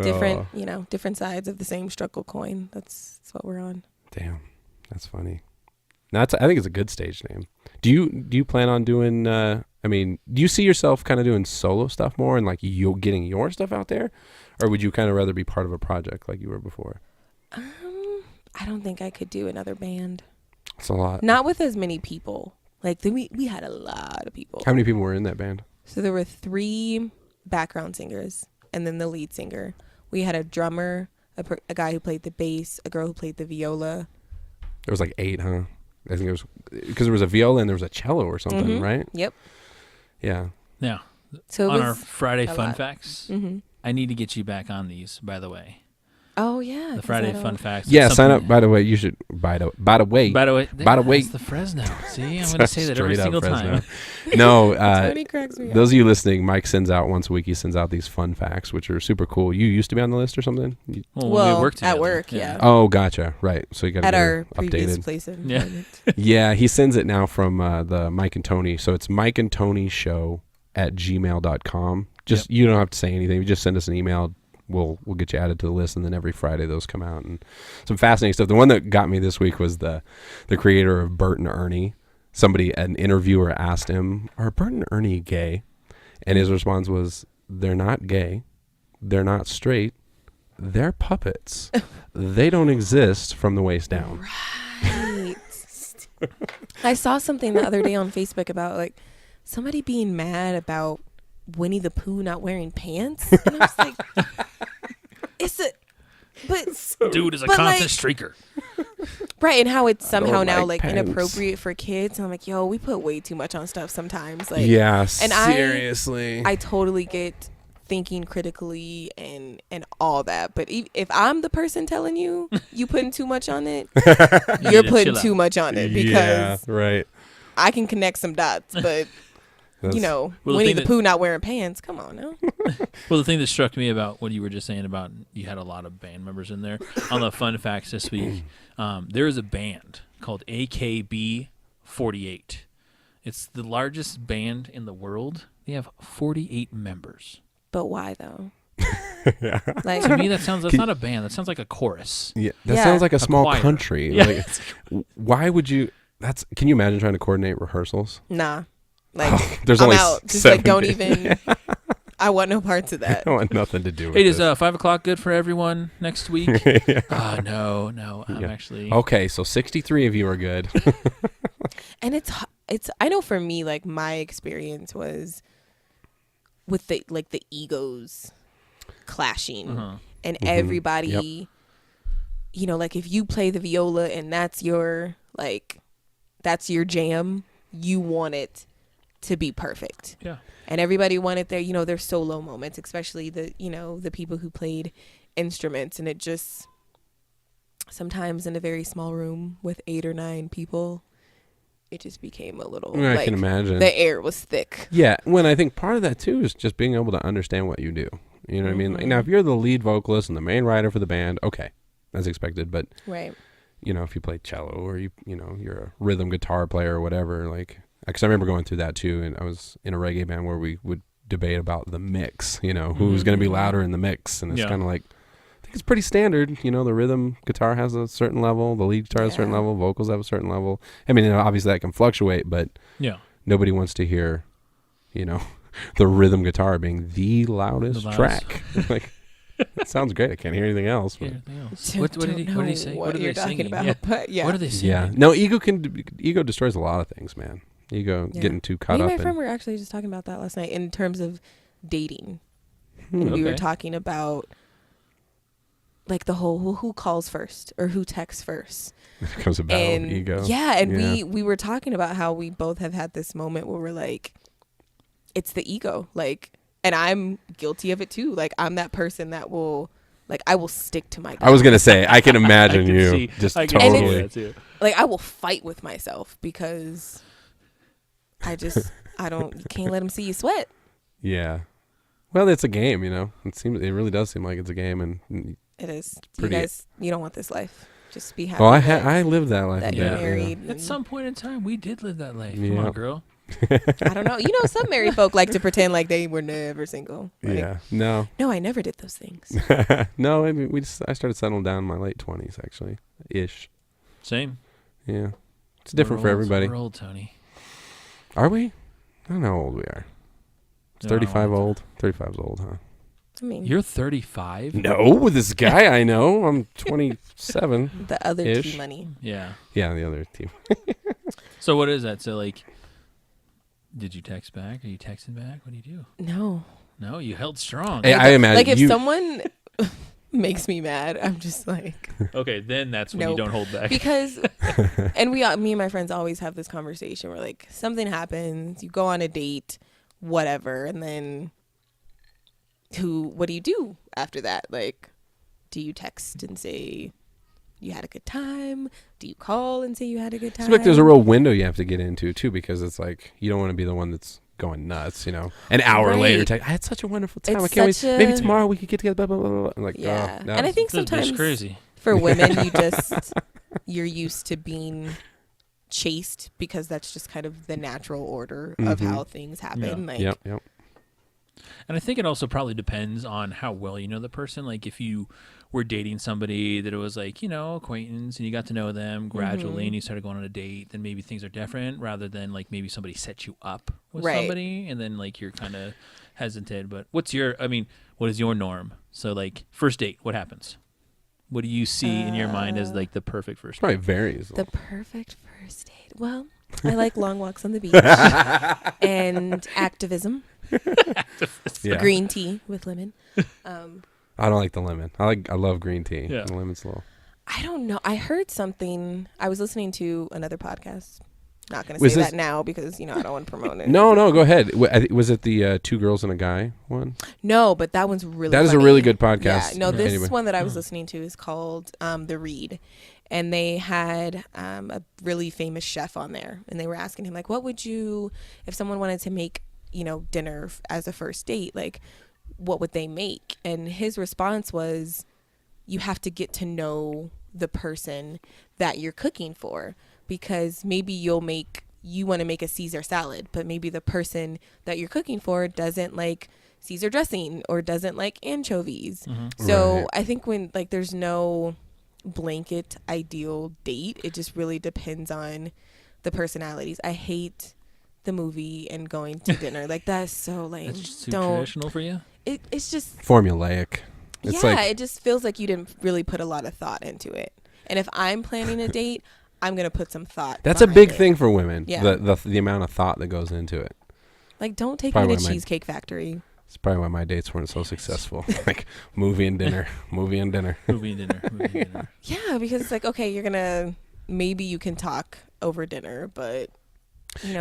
Different, different sides of the same struggle coin. That's what we're on. Damn, that's funny. No, I think it's a good stage name. Do you plan on doing? Do you see yourself kind of doing solo stuff more and like you getting your stuff out there, or would you kind of rather be part of a project like you were before? I don't think I could do another band. It's a lot. Not with as many people. Like we had a lot of people. How many people were in that band? So there were 3 background singers and then the lead singer. We had a drummer, a guy who played the bass, a girl who played the viola. There was like 8, huh? I think it was because there was a viola and there was a cello or something, right? Yep. Yeah. Now, so on our Friday fun lot. Facts, I need to get you back on these, by the way. Oh, yeah. The Friday fun facts. Yeah, sign up. By the way, you should. By the way. That's the Fresno. See, I'm going to say that every single time. No, Tony cracks me up. those of you listening, Mike sends out once a week. He sends out these fun facts, which are super cool. You used to be on the list or something? Well, we worked together. At work, yeah. Oh, gotcha. Right. So you got to at get our updated. previous place of employment. Yeah, he sends it now from the Mike and Tony. So it's Mike and Tony Show @gmail.com. Just you don't have to say anything. You just send us an email. We'll get you added to the list, and then every Friday those come out, and some fascinating stuff. The one that got me this week was the creator of Bert and Ernie. An interviewer asked him, "Are Bert and Ernie gay?" And his response was, "They're not gay. They're not straight. They're puppets. They don't exist from the waist down." Right. I saw something the other day on Facebook about like somebody being mad about Winnie the Pooh not wearing pants, and I was like, dude is a constant streaker, right? And how it's somehow now like like pants. inappropriate for kids. And I'm like, yo, we put way too much on stuff sometimes. Like, Yeah, and seriously. I totally get thinking critically and all that. But if I'm the person telling you putting too much on it, you're putting too much on it, because right. I can connect some dots, but Winnie the Pooh not wearing pants. Come on now. Well, the thing that struck me about what you were just saying about you had a lot of band members in there. On the fun facts this week, there is a band called AKB48. It's the largest band in the world. They have 48 members. But why though? Yeah. Like, to me, that's not a band. That sounds like a chorus. Yeah, that sounds like a small choir. country. Yeah. Like, why would you? Can you imagine trying to coordinate rehearsals? nah. Like, there's I'm only out. Just 7 like, don't days. even. I want no parts of that. I want nothing to do with Hey, it. is 5 o'clock good for everyone next week? No. I'm actually. Okay, so 63 of you are good. And it's. I know for me, like, my experience was with the egos clashing, and everybody, like, if you play the viola and that's your jam, you want it to be perfect. Yeah. And everybody wanted their solo moments, especially the people who played instruments. And it just, sometimes in a very small room with 8 or 9 people, it just became a little, I can imagine. The air was thick. Yeah, when I think part of that too is just being able to understand what you do. You know what I mean? Like, now, if you're the lead vocalist and the main writer for the band, okay, that's expected. But Right. If you play cello or you're a rhythm guitar player or whatever, like, because I remember going through that too, and I was in a reggae band where we would debate about the mix. Who's going to be louder in the mix, and it's kind of like, I think it's pretty standard. The rhythm guitar has a certain level, the lead guitar has a certain level, vocals have a certain level. I mean, obviously that can fluctuate, but nobody wants to hear, the rhythm guitar being the loudest track. Like, it sounds great. I can't hear anything else. But. What did he say? What are they singing? About, yeah. But What are they singing? Yeah. No, ego destroys a lot of things, man. Ego getting too caught up. Me and my friend were actually just talking about that last night in terms of dating. And we were talking about, like, the whole who calls first or who texts first. It becomes a battle of ego. Yeah, and we were talking about how we both have had this moment where we're like, it's the ego, like, and I'm guilty of it too. Like, I'm that person that will, like, I will stick to my guns. I was gonna say, I can imagine I can you see- just I can totally. see that too. Like, I will fight with myself because I don't. You can't let them see you sweat. Yeah. Well, it's a game, It really does seem like it's a game, and It is. Pretty- You don't want this life. Just be happy. well, I lived that life. that a you're bit, married. At some point in time, we did live that life. Come Yeah. on, girl. I don't know. Some married folk like to pretend like they were never single. Like, Yeah. No. No, I never did those things. No. I mean, I started settling down in my late 20s, actually, ish. Same. Yeah. It's different for We're old- everybody. We're old, Tony. Are we? I don't know how old we are. Is No, 35 old? 35 is old, huh? I mean, You're 35? No, this guy I know. I'm 27. the other ish. T money. Yeah. Yeah, the other team. So what is that? So, like, did you text back? Are you texting back? What do you do? No. No, you held strong. Hey, I imagine Like, if you. someone makes me mad, I'm just like, Okay, then that's when you Nope. don't hold back. because, and me and my friends always have this conversation where, like, something happens, you go on a date, whatever, and then what do you do after that? Like, do you text and say you had a good time? Do you call and say you had a good time? Seems like there's a real window you have to get into too, because it's like you don't want to be the one that's going nuts. An hour Right. later, I had such a wonderful time. It's I can't wait. such Maybe a- tomorrow we could get together. Blah blah blah. blah. Like, Yeah. no. And I think This bitch sometimes crazy. for women, you're used to being chased because that's just kind of the natural order of how things happen. Yeah. Like, Yep. And I think it also probably depends on how well you know the person. Like, if you were dating somebody that it was like, acquaintance, and you got to know them gradually and you started going on a date, then maybe things are different rather than, like, maybe somebody set you up with Right. somebody and then, like, you're kind of hesitant. But what is your norm? So, like, first date, what happens? What do you see in your mind as, like, the perfect first date? Probably varies. the perfect first date. Well, I like long walks on the beach and activism. Yeah. Green tea with lemon. I don't like the lemon. I love green tea. Yeah. The lemon's a little. I don't know. I heard something. I was listening to another podcast, Not going to Was say this- that now because, I don't want to promote it. No, go ahead. Was it the two girls and a guy one? No, but that one's really That is a funny. really good podcast. Yeah. No, this Anyway. one that I was listening to is called The Read. And they had a really famous chef on there. And they were asking him, like, what would you, if someone wanted to make, dinner as a first date, like, what would they make? And his response was, you have to get to know the person that you're cooking for. Because maybe you want to make a Caesar salad, but maybe the person that you're cooking for doesn't like Caesar dressing or doesn't like anchovies. Mm-hmm. So Right. I think when there's no blanket ideal date, it just really depends on the personalities. I hate the movie and going to dinner. Like, that's so lame. That's just too Don't. traditional for you. It's just Formulaic. It's yeah. like It just feels like you didn't really put a lot of thought into it. And if I'm planning a date, I'm gonna put some thought. that's a behind big it. thing for women. Yeah. The amount of thought that goes into it. Like, don't take Probably me to why my- Cheesecake Factory. It's probably why my dates weren't so successful. Like movie and dinner, movie and dinner. Movie and dinner. Yeah, because it's like, okay, maybe you can talk over dinner, but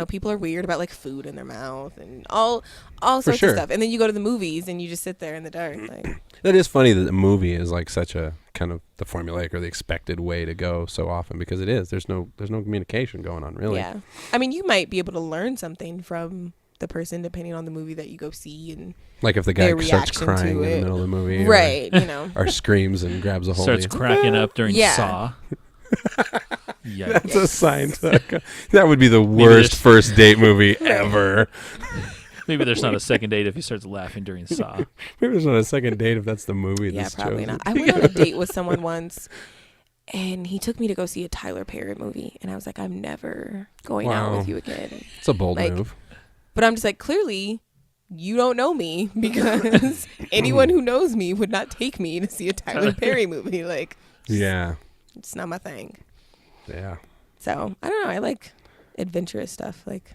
people are weird about like food in their mouth and all sorts sure. of stuff. And then you go to the movies and you just sit there in the dark. Like, That is funny that the movie is like such a kind of the formulaic or the expected way to go so often, because it is. There's no communication going on really. yeah. I mean, you might be able to learn something from the person depending on the movie that you go see, and Like if the guy their starts reaction crying to in the it. middle of the movie, right, or screams and grabs a hold Starts of you. cracking up during Yeah. Saw. Yikes. That's a sign. That would be the worst there's- first date movie ever. Maybe there's not a second date if he starts laughing during Saw. Maybe there's not a second date if that's the movie yeah, that's probably chosen. not. I went on a date with someone once, and he took me to go see a Tyler Perry movie, and I was like, I'm never going out Wow. with you again. It's a bold Like, move. But I'm just like, clearly, you don't know me, because anyone who knows me would not take me to see a Tyler Perry movie. Like, Yeah. it's not my thing. Yeah. So I don't know. I like adventurous stuff. Like,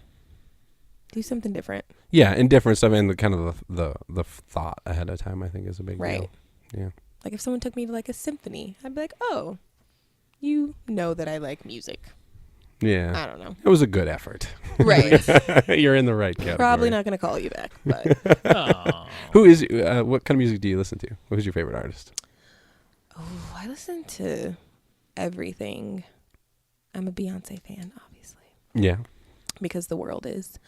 do something different. Yeah, and different stuff, and the kind of the thought ahead of time, I think, is a big Right. deal. Yeah. Like if someone took me to like a symphony, I'd be like, oh, you know that I like music. Yeah. I don't know. It was a good effort. Right. You're in the right category. Probably not going to call you back, but Oh. Who is? What kind of music do you listen to? Who's your favorite artist? oh, I listen to everything. I'm a Beyonce fan, obviously, Yeah. because the world is.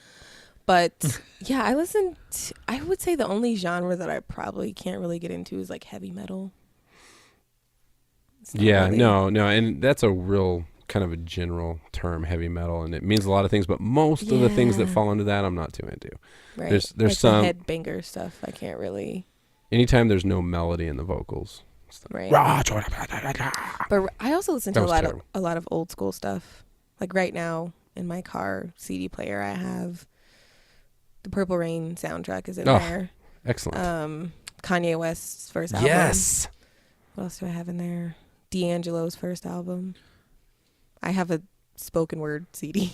But yeah, I would say the only genre that I probably can't really get into is like heavy metal. It's not Yeah. really- No. And that's a real kind of a general term, heavy metal, and it means a lot of things. But most of the things that Yeah. fall into that, I'm not too into. Right. there's like some- the headbanger stuff. I can't really. Anytime there's no melody in the vocals. Right. That But I also listen to was terrible. a lot of old school stuff. Like right now in my car CD player, I have the Purple Rain soundtrack is in Oh, there. Excellent. Kanye West's first album. Yes. What else do I have in there? D'Angelo's first album. I have a spoken word CD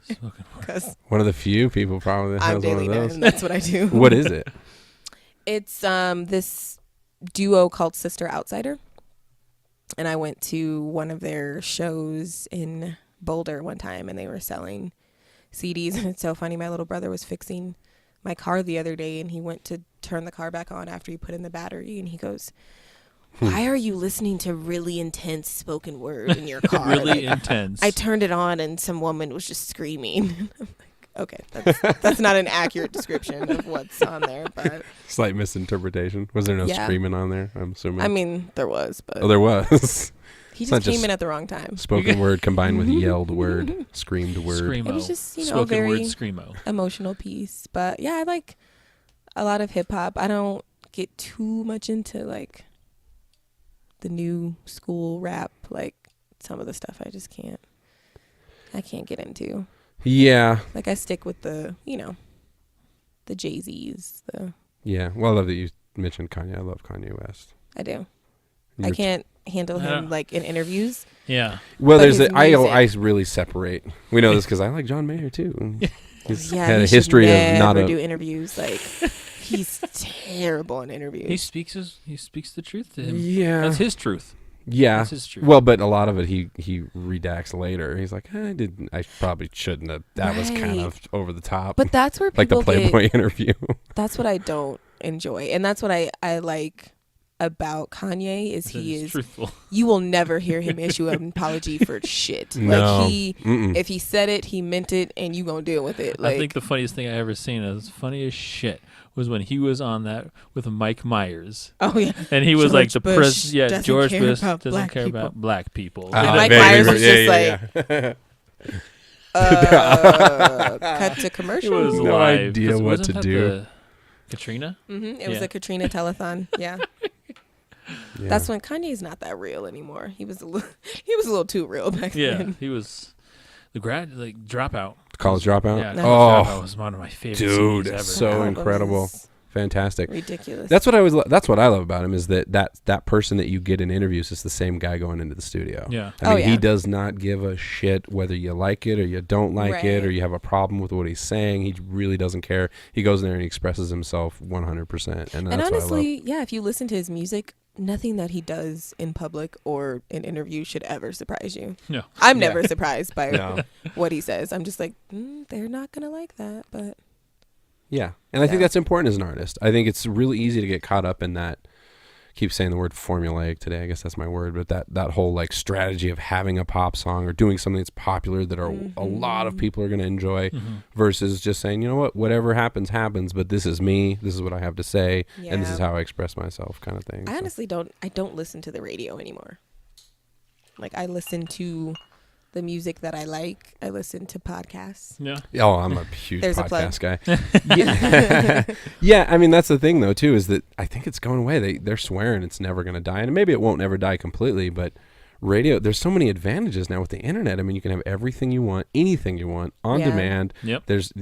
Spoken word. because One of the few people probably that I'm has one of Daelena those. and that's what I do. What is it? It's this duo called Sister Outsider, and I went to one of their shows in Boulder one time, and they were selling CDs. And it's so funny. My little brother was fixing my car the other day, and he went to turn the car back on after he put in the battery, and he goes, "Why are you listening to really intense spoken word in your car?" Really Like, intense. I turned it on, and some woman was just screaming. I'm like, okay, that's not an accurate description of what's on there, but Slight misinterpretation. Was there no Yeah. screaming on there? I'm assuming. I mean, there was, but Oh, there was. he it's not just came just in at the wrong time. Spoken word combined with yelled word, screamed word. Screamo. It was just, a Spoken very word screamo. emotional piece. But yeah, I like a lot of hip hop. I don't get too much into like the new school rap. Like some of the stuff I just can't. I can't get into. Yeah. Like I stick with the, the Jay-Z's. Yeah. Well, I love that you mentioned Kanye. I love Kanye West. I do. I You're- can't handle him Yeah. like in interviews. Yeah. Well, but there's his I music- really separate. We know this because I like John Mayer too. And he's Yeah, had he a should history of not never a. do interviews. Like he's terrible in interviews. He speaks the truth to him. Yeah. That's his truth. Yeah. This is true. Well, but a lot of it he redacts later. He's like, I probably shouldn't have. That was kind of over the top. But that's where people like the Playboy interview. That's what I don't enjoy, and that's what I like about Kanye is he is truthful. You will never hear him issue an apology for shit. No. Like if he said it, he meant it, and you gonna deal with it. Like, I think the funniest thing I ever seen, as funny as shit, was when he was on that with Mike Myers. Oh yeah, and he was George like the Bush president. Yeah, doesn't George care Bush about doesn't black care people. about black people. And Mike Myers was just cut to commercial. It was no live, idea what to do. Katrina? It was a Katrina telethon. Yeah. That's when Kanye's not that real anymore. He was a little too real back then. He was the dropout. College Dropout. Yeah, College Dropout was one of my favorite dude, CDs ever. so incredible. Fantastic. Ridiculous. That's what I love about him is that person that you get in interviews is the same guy going into the studio. Yeah. I mean, he does not give a shit whether you like it or you don't like it or you have a problem with what he's saying. He really doesn't care. He goes in there and he expresses himself 100%. And that's honestly, yeah, if you listen to his music, nothing that he does in public or in interviews should ever surprise you. No. I'm never surprised by what he says. I'm just like, they're not going to like that, but... Yeah. And I think that's important as an artist. I think it's really easy to get caught up in that. Keep saying the word formulaic today. I guess that's my word. But that whole like strategy of having a pop song or doing something that's popular that a lot of people are going to enjoy versus just saying, you know what, whatever happens, happens. But this is me. This is what I have to say. Yeah. And this is how I express myself kind of thing. I honestly don't listen to the radio anymore. Like I listen to the music that I like. I listen to podcasts. Yeah. Oh, I'm a huge podcast guy. Yeah. I mean, that's the thing, though, too, is that I think it's going away. They're swearing it's never going to die. And maybe it won't never die completely, but radio, there's so many advantages now with the internet. I mean, you can have everything you want, anything you want on demand. Yep. There's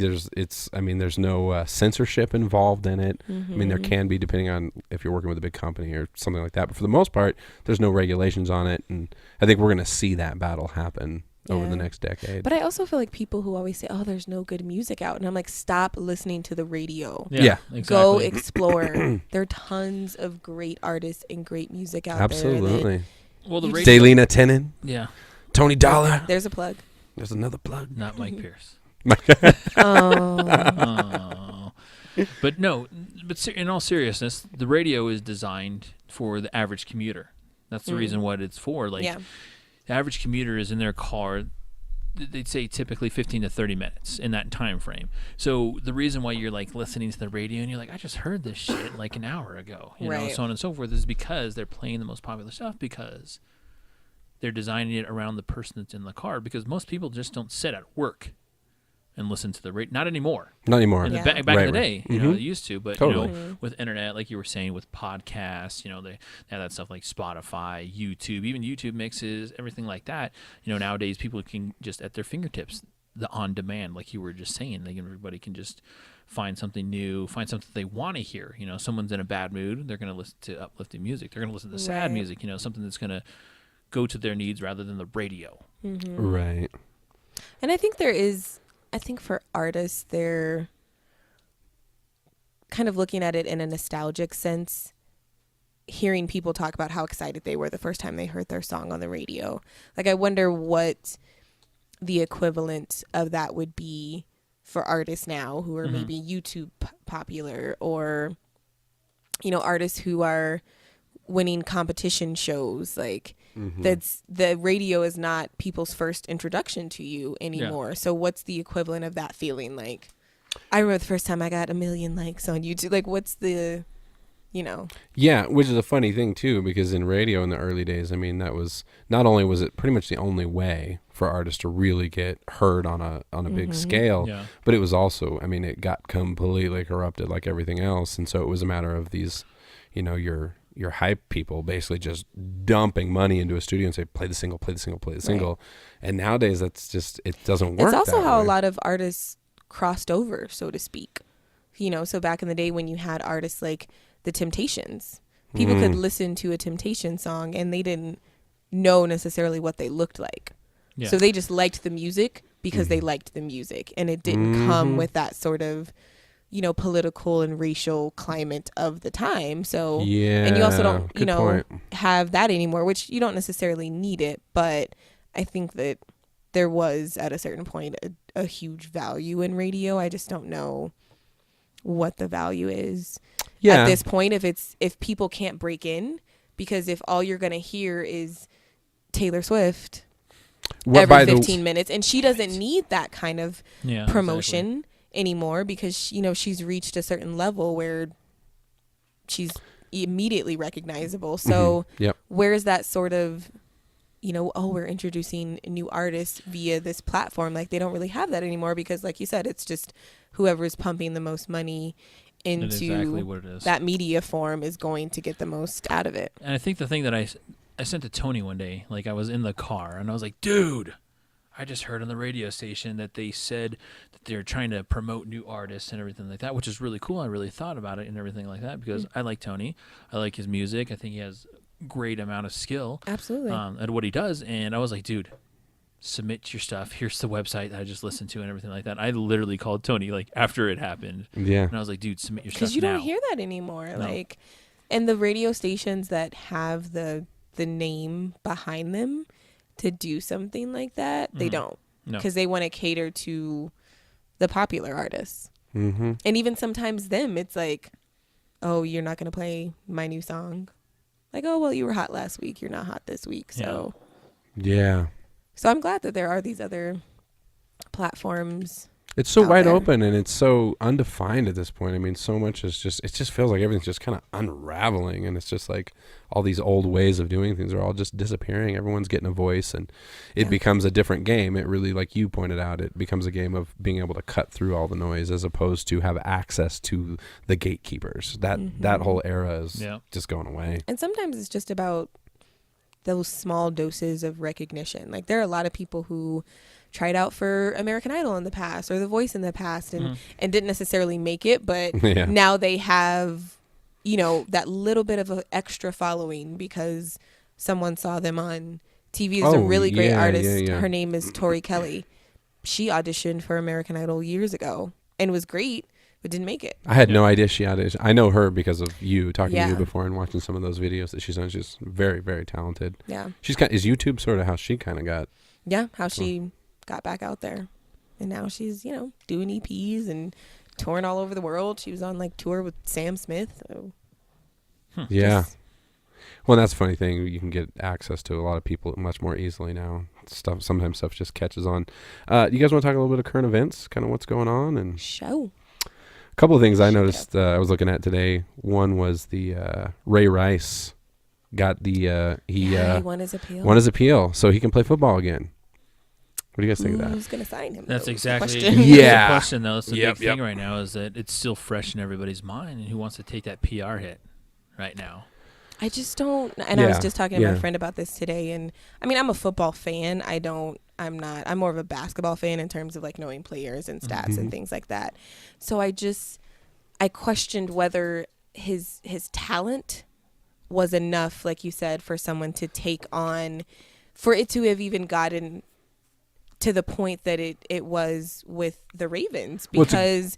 no censorship involved in it. I mean, there can be, depending on if you're working with a big company or something like that. But for the most part, there's no regulations on it. And I think we're going to see that battle happen over the next decade. But I also feel like people who always say, oh, there's no good music out. And I'm like, stop listening to the radio. Yeah. Exactly. Go explore. There are tons of great artists and great music out there. Absolutely. Well, the radio, Daelena Tennant. Yeah. Tony Dollar. There's a plug. There's another plug. Not Mike Pierce. Oh. But no, in all seriousness, the radio is designed for the average commuter. That's the reason what it's for. Like, the average commuter is in their car, they'd say typically 15 to 30 minutes in that time frame. So the reason why you're like listening to the radio and you're like, I just heard this shit like an hour ago, you know, so on and so forth, is because they're playing the most popular stuff, because they're designing it around the person that's in the car, because most people just don't sit at work and listen to the radio. Not anymore. Not anymore. Back in the day, you know, they used to. But, totally. you know, with internet, like you were saying, with podcasts, you know, they have that stuff like Spotify, YouTube, even YouTube mixes, everything like that. You know, nowadays people can just, at their fingertips, the on-demand, like you were just saying, like everybody can just find something new, find something they want to hear. You know, someone's in a bad mood, they're going to listen to uplifting music. They're going to listen to sad music, you know, something that's going to go to their needs rather than the radio. Right. And I think for artists, they're kind of looking at it in a nostalgic sense, hearing people talk about how excited they were the first time they heard their song on the radio. Like, I wonder what the equivalent of that would be for artists now who are maybe YouTube popular, or, you know, artists who are winning competition shows. Like, that's, the radio is not people's first introduction to you anymore. So what's the equivalent of that feeling? Like, I remember the first time I got 1 million likes on YouTube. Like, what's the, you know? Yeah, which is a funny thing too, because in radio in the early days, I mean, that was, not only was it pretty much the only way for artists to really get heard on a big scale, but it was also, I mean, it got completely corrupted like everything else. And so it was a matter of these, you know, your hype people basically just dumping money into a studio and say, play the single, play the single, play the single. And nowadays that's just, it doesn't work. It's also how way. a lot of artists crossed over, so to speak. You know, so back in the day when you had artists like the Temptations, people could listen to a Temptation song and they didn't know necessarily what they looked like. So they just liked the music because they liked the music, and it didn't come with that sort of political and racial climate of the time. So, Yeah. and you also don't, good point. have that anymore, which you don't necessarily need it. But I think that there was at a certain point a huge value in radio. I just don't know what the value is at this point. If people can't break in, because if all you're going to hear is Taylor Swift every 15 minutes, and she doesn't need that kind of promotion anymore, because she's reached a certain level where she's immediately recognizable. So where's that sort of we're introducing new artists via this platform? Like, they don't really have that anymore, because like you said, it's just whoever's pumping the most money into exactly what it is. That media form is going to get the most out of it. And I think the thing that I sent to Tony one day, like I was in the car and I was like, dude, I just heard on the radio station that they said that they're trying to promote new artists and everything like that, which is really cool. I really thought about it and everything like that, because I like Tony. I like his music. I think he has a great amount of skill. Absolutely. At what he does. And I was like, dude, submit your stuff. Here's the website that I just listened to and everything like that. I literally called Tony like after it happened. Yeah. And I was like, dude, submit your stuff now. Because you don't hear that anymore. No. Like, and the radio stations that have the name behind them to do something like that, they don't. Because they want to cater to the popular artists. Mm-hmm. And even sometimes them, it's like, oh, you're not going to play my new song. Like, oh, well, you were hot last week. You're not hot this week. So, yeah. So I'm glad that there are these other platforms. It's so wide open and it's so undefined at this point. I mean, so much is just, it just feels like everything's just kind of unraveling, and it's just like all these old ways of doing things are all just disappearing. Everyone's getting a voice, and it becomes a different game. It really, like you pointed out, it becomes a game of being able to cut through all the noise as opposed to have access to the gatekeepers. That whole era is just going away. And sometimes it's just about those small doses of recognition. Like, there are a lot of people who tried out for American Idol in the past or The Voice in the past and didn't necessarily make it, but now they have, that little bit of an extra following because someone saw them on TV. There's a really great artist. Her name is Tori Kelly. She auditioned for American Idol years ago and was great, but didn't make it. I had no idea she auditioned. I know her because of you, talking to you before and watching some of those videos that she's done. She's very, very talented. Yeah. Is YouTube sort of how she kind of got... Yeah, how she got back out there. And now she's, doing EPs and touring all over the world. She was on tour with Sam Smith. So yeah. Well, that's the funny thing. You can get access to a lot of people much more easily now. Sometimes stuff just catches on. You guys want to talk a little bit of current events, kind of what's going on? And show. A couple of things I noticed I was looking at today. One was the Ray Rice got the he won his appeal. Won his appeal, so he can play football again. What do you guys think of that? Who's going to sign him? That's exactly the question, though. That's the big thing right now, is that it's still fresh in everybody's mind, and who wants to take that PR hit right now? I just don't. And I was just talking to my friend about this today, and I mean, I'm a football fan. I'm more of a basketball fan in terms of knowing players and stats and things like that. So I questioned whether his talent was enough, like you said, for someone to take on, for it to have even gotten to the point that it was with the Ravens, because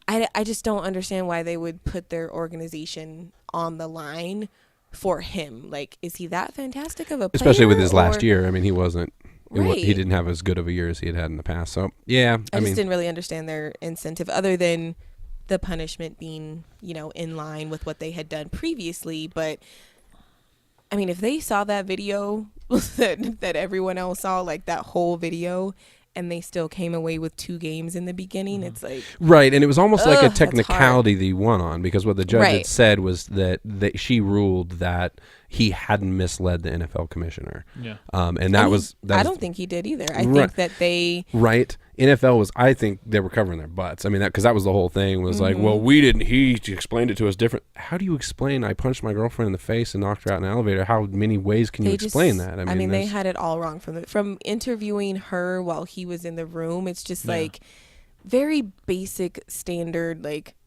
I just don't understand why they would put their organization on the line for him. Like, is he that fantastic of a player? Especially with his last year. I mean, he wasn't. He didn't have as good of a year as he had in the past. So, yeah. I just didn't really understand their incentive, other than the punishment being, in line with what they had done previously. But, I mean, if they saw that video that everyone else saw, that whole video, and they still came away with 2 games in the beginning, it's like... Right, and it was almost like a technicality that he won on, because what the judge had said was that she ruled that he hadn't misled the NFL commissioner. Yeah. And that was... I don't think he did either. I think that they... Right. NFL was... I think they were covering their butts. I mean, because that was the whole thing, was well, we didn't... He explained it to us different. How do you explain I punched my girlfriend in the face and knocked her out in an elevator? How many ways can you explain that? I mean, they had it all wrong from interviewing her while he was in the room. It's just very basic, standard,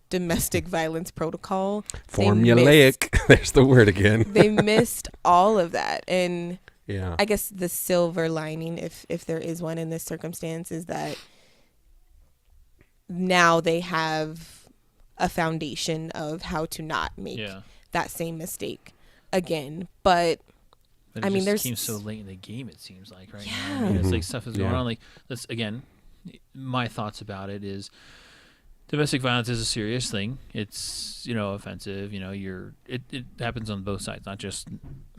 domestic violence protocol. Formulaic. There's the word again. They missed all of that. And I guess the silver lining, if there is one in this circumstance, is that now they have a foundation of how to not make that same mistake again. But I mean, there's came so late in the game. It seems like now. I mean, it's like stuff is going on. Like that's again, my thoughts about it is domestic violence is a serious thing. It's offensive. It happens on both sides, not just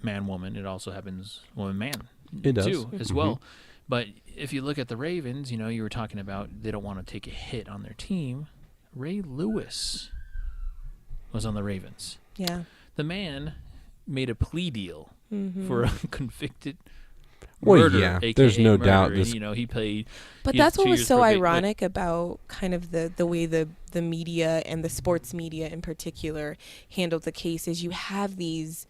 man woman. It also happens woman man. It does too as well. But if you look at the Ravens, you were talking about they don't want to take a hit on their team. Ray Lewis was on the Ravens. Yeah, the man made a plea deal for a convicted murder, AKA there's no murder. doubt. And, he paid. But that's what was so ironic about kind of the way the media and the sports media in particular handled the case is you have these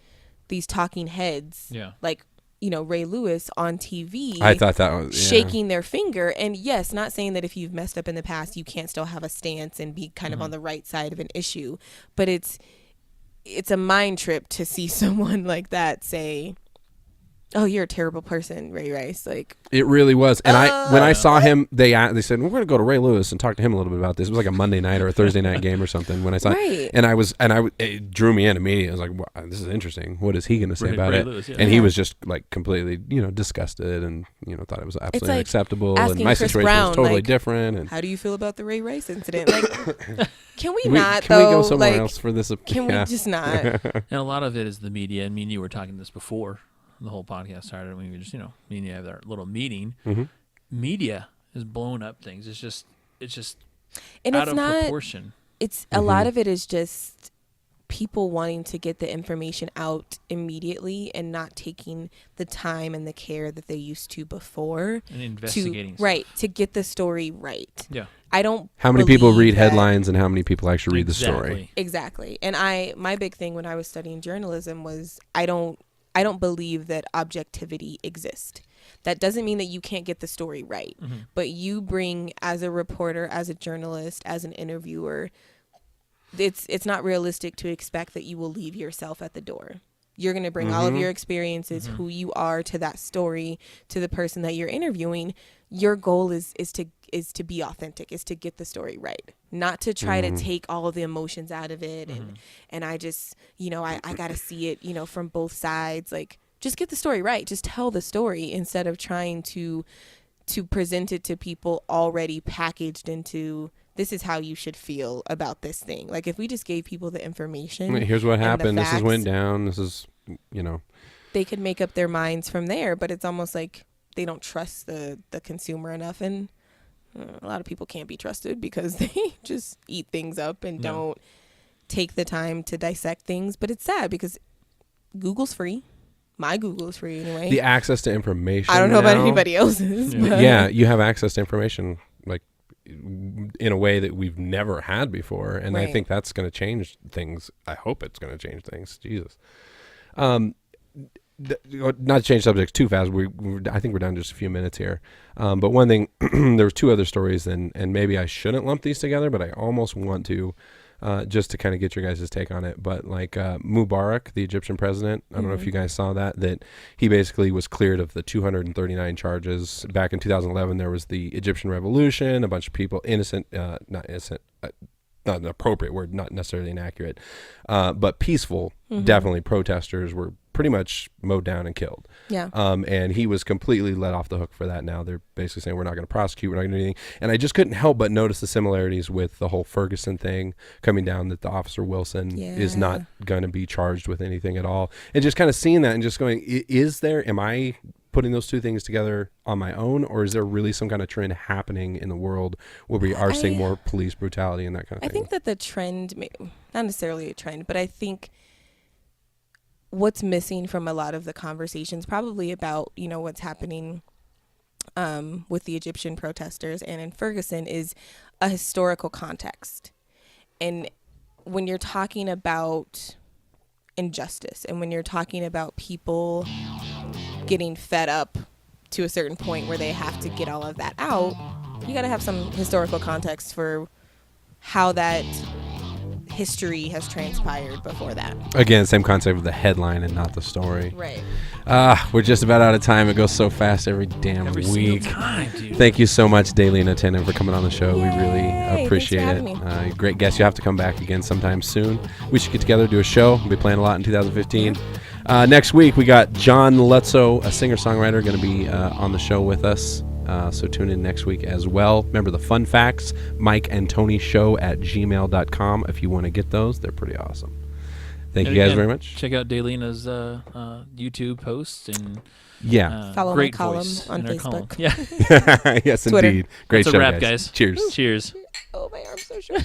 talking heads, like Ray Lewis on TV. I thought that was shaking their finger, and yes, not saying that if you've messed up in the past you can't still have a stance and be kind of on the right side of an issue, but it's a mind trip to see someone like that say, "Oh, you're a terrible person, Ray Rice." Like it really was. And when I saw him, they said we're going to go to Ray Lewis and talk to him a little bit about this. It was like a Monday night or a Thursday night game or something. When I saw it, and it drew me in immediately. I was like, wow, "This is interesting. What is he going to say about it?" Lewis, and he was just like completely, disgusted and thought it was absolutely like unacceptable. And my Chris situation Brown, was totally like, different. And how do you feel about the Ray Rice incident? Like, can we can not? We go though? somewhere like, else for this? Can we just not? And a lot of it is the media. I mean, you were talking this before the whole podcast started. We were just, me and you have our little meeting. Media is blowing up things. It's just and out it's of not, proportion. It's a lot of it is just people wanting to get the information out immediately and not taking the time and the care that they used to before. And investigating. To get the story right. Yeah. I don't. How many people read headlines and how many people actually read the story? Exactly. And my big thing when I was studying journalism was I don't believe that objectivity exists. That doesn't mean that you can't get the story right. But you bring, as a reporter, as a journalist, as an interviewer, it's not realistic to expect that you will leave yourself at the door. You're going to bring all of your experiences, who you are to that story, to the person that you're interviewing. Your goal is to be authentic, is to get the story right, not to try to take all of the emotions out of it. And I just, I got to see it, from both sides. Like, just get the story right. Just tell the story instead of trying to present it to people already packaged into, this is how you should feel about this thing. Like, if we just gave people the information. Here's what happened. This is went down. This is, They could make up their minds from there, but it's almost like they don't trust the consumer enough. And a lot of people can't be trusted because they just eat things up and don't take the time to dissect things. But it's sad because Google's free. My Google is free anyway. The access to information. I don't know about anybody else's. Yeah, you have access to information like in a way that we've never had before, and I think that's going to change things. I hope it's going to change things. Jesus. Not to change subjects too fast. I think we're down just a few minutes here. But one thing, there were two other stories, and maybe I shouldn't lump these together, but I almost want to. Just to kind of get your guys' take on it. But like Mubarak, the Egyptian president, I don't know if you guys saw that he basically was cleared of the 239 charges. Back in 2011, there was the Egyptian Revolution, a bunch of people, not innocent, not an appropriate word, not necessarily inaccurate, but peaceful, definitely protesters were pretty much mowed down and killed. Yeah. And he was completely let off the hook for that now. They're basically saying, we're not going to prosecute, we're not going to do anything. And I just couldn't help but notice the similarities with the whole Ferguson thing coming down, that the Officer Wilson is not going to be charged with anything at all. And just kind of seeing that and just going, am I putting those two things together on my own, or is there really some kind of trend happening in the world where we are seeing more police brutality and that kind of thing? I think that the trend, not necessarily a trend, but I think what's missing from a lot of the conversations probably about, what's happening with the Egyptian protesters and in Ferguson is a historical context. And when you're talking about injustice and when you're talking about people getting fed up to a certain point where they have to get all of that out, you got to have some historical context for how that history has transpired before that. Again, same concept of the headline and not the story. Right. We're just about out of time. It goes so fast every damn Every week. single time, dude. Thank you so much, Daelena Tennant, for coming on the show. We really Yay, appreciate thanks it. for having Great guest. You have to come back again sometime soon. We should get together, do a show. We'll be playing a lot in 2015. Next week, we got John Lutzow, a singer-songwriter, going to be on the show with us. So tune in next week as well. Remember the fun facts, mikeandtonyshow@gmail.com if you want to get those. They're pretty awesome. Thank you guys very much. Check out Daelena's YouTube posts and Follow my great column voice on in her Facebook. column. Yeah. Yes, Twitter. indeed. Great That's show, a wrap, guys. Cheers. Cheers. Oh, my arm's so short.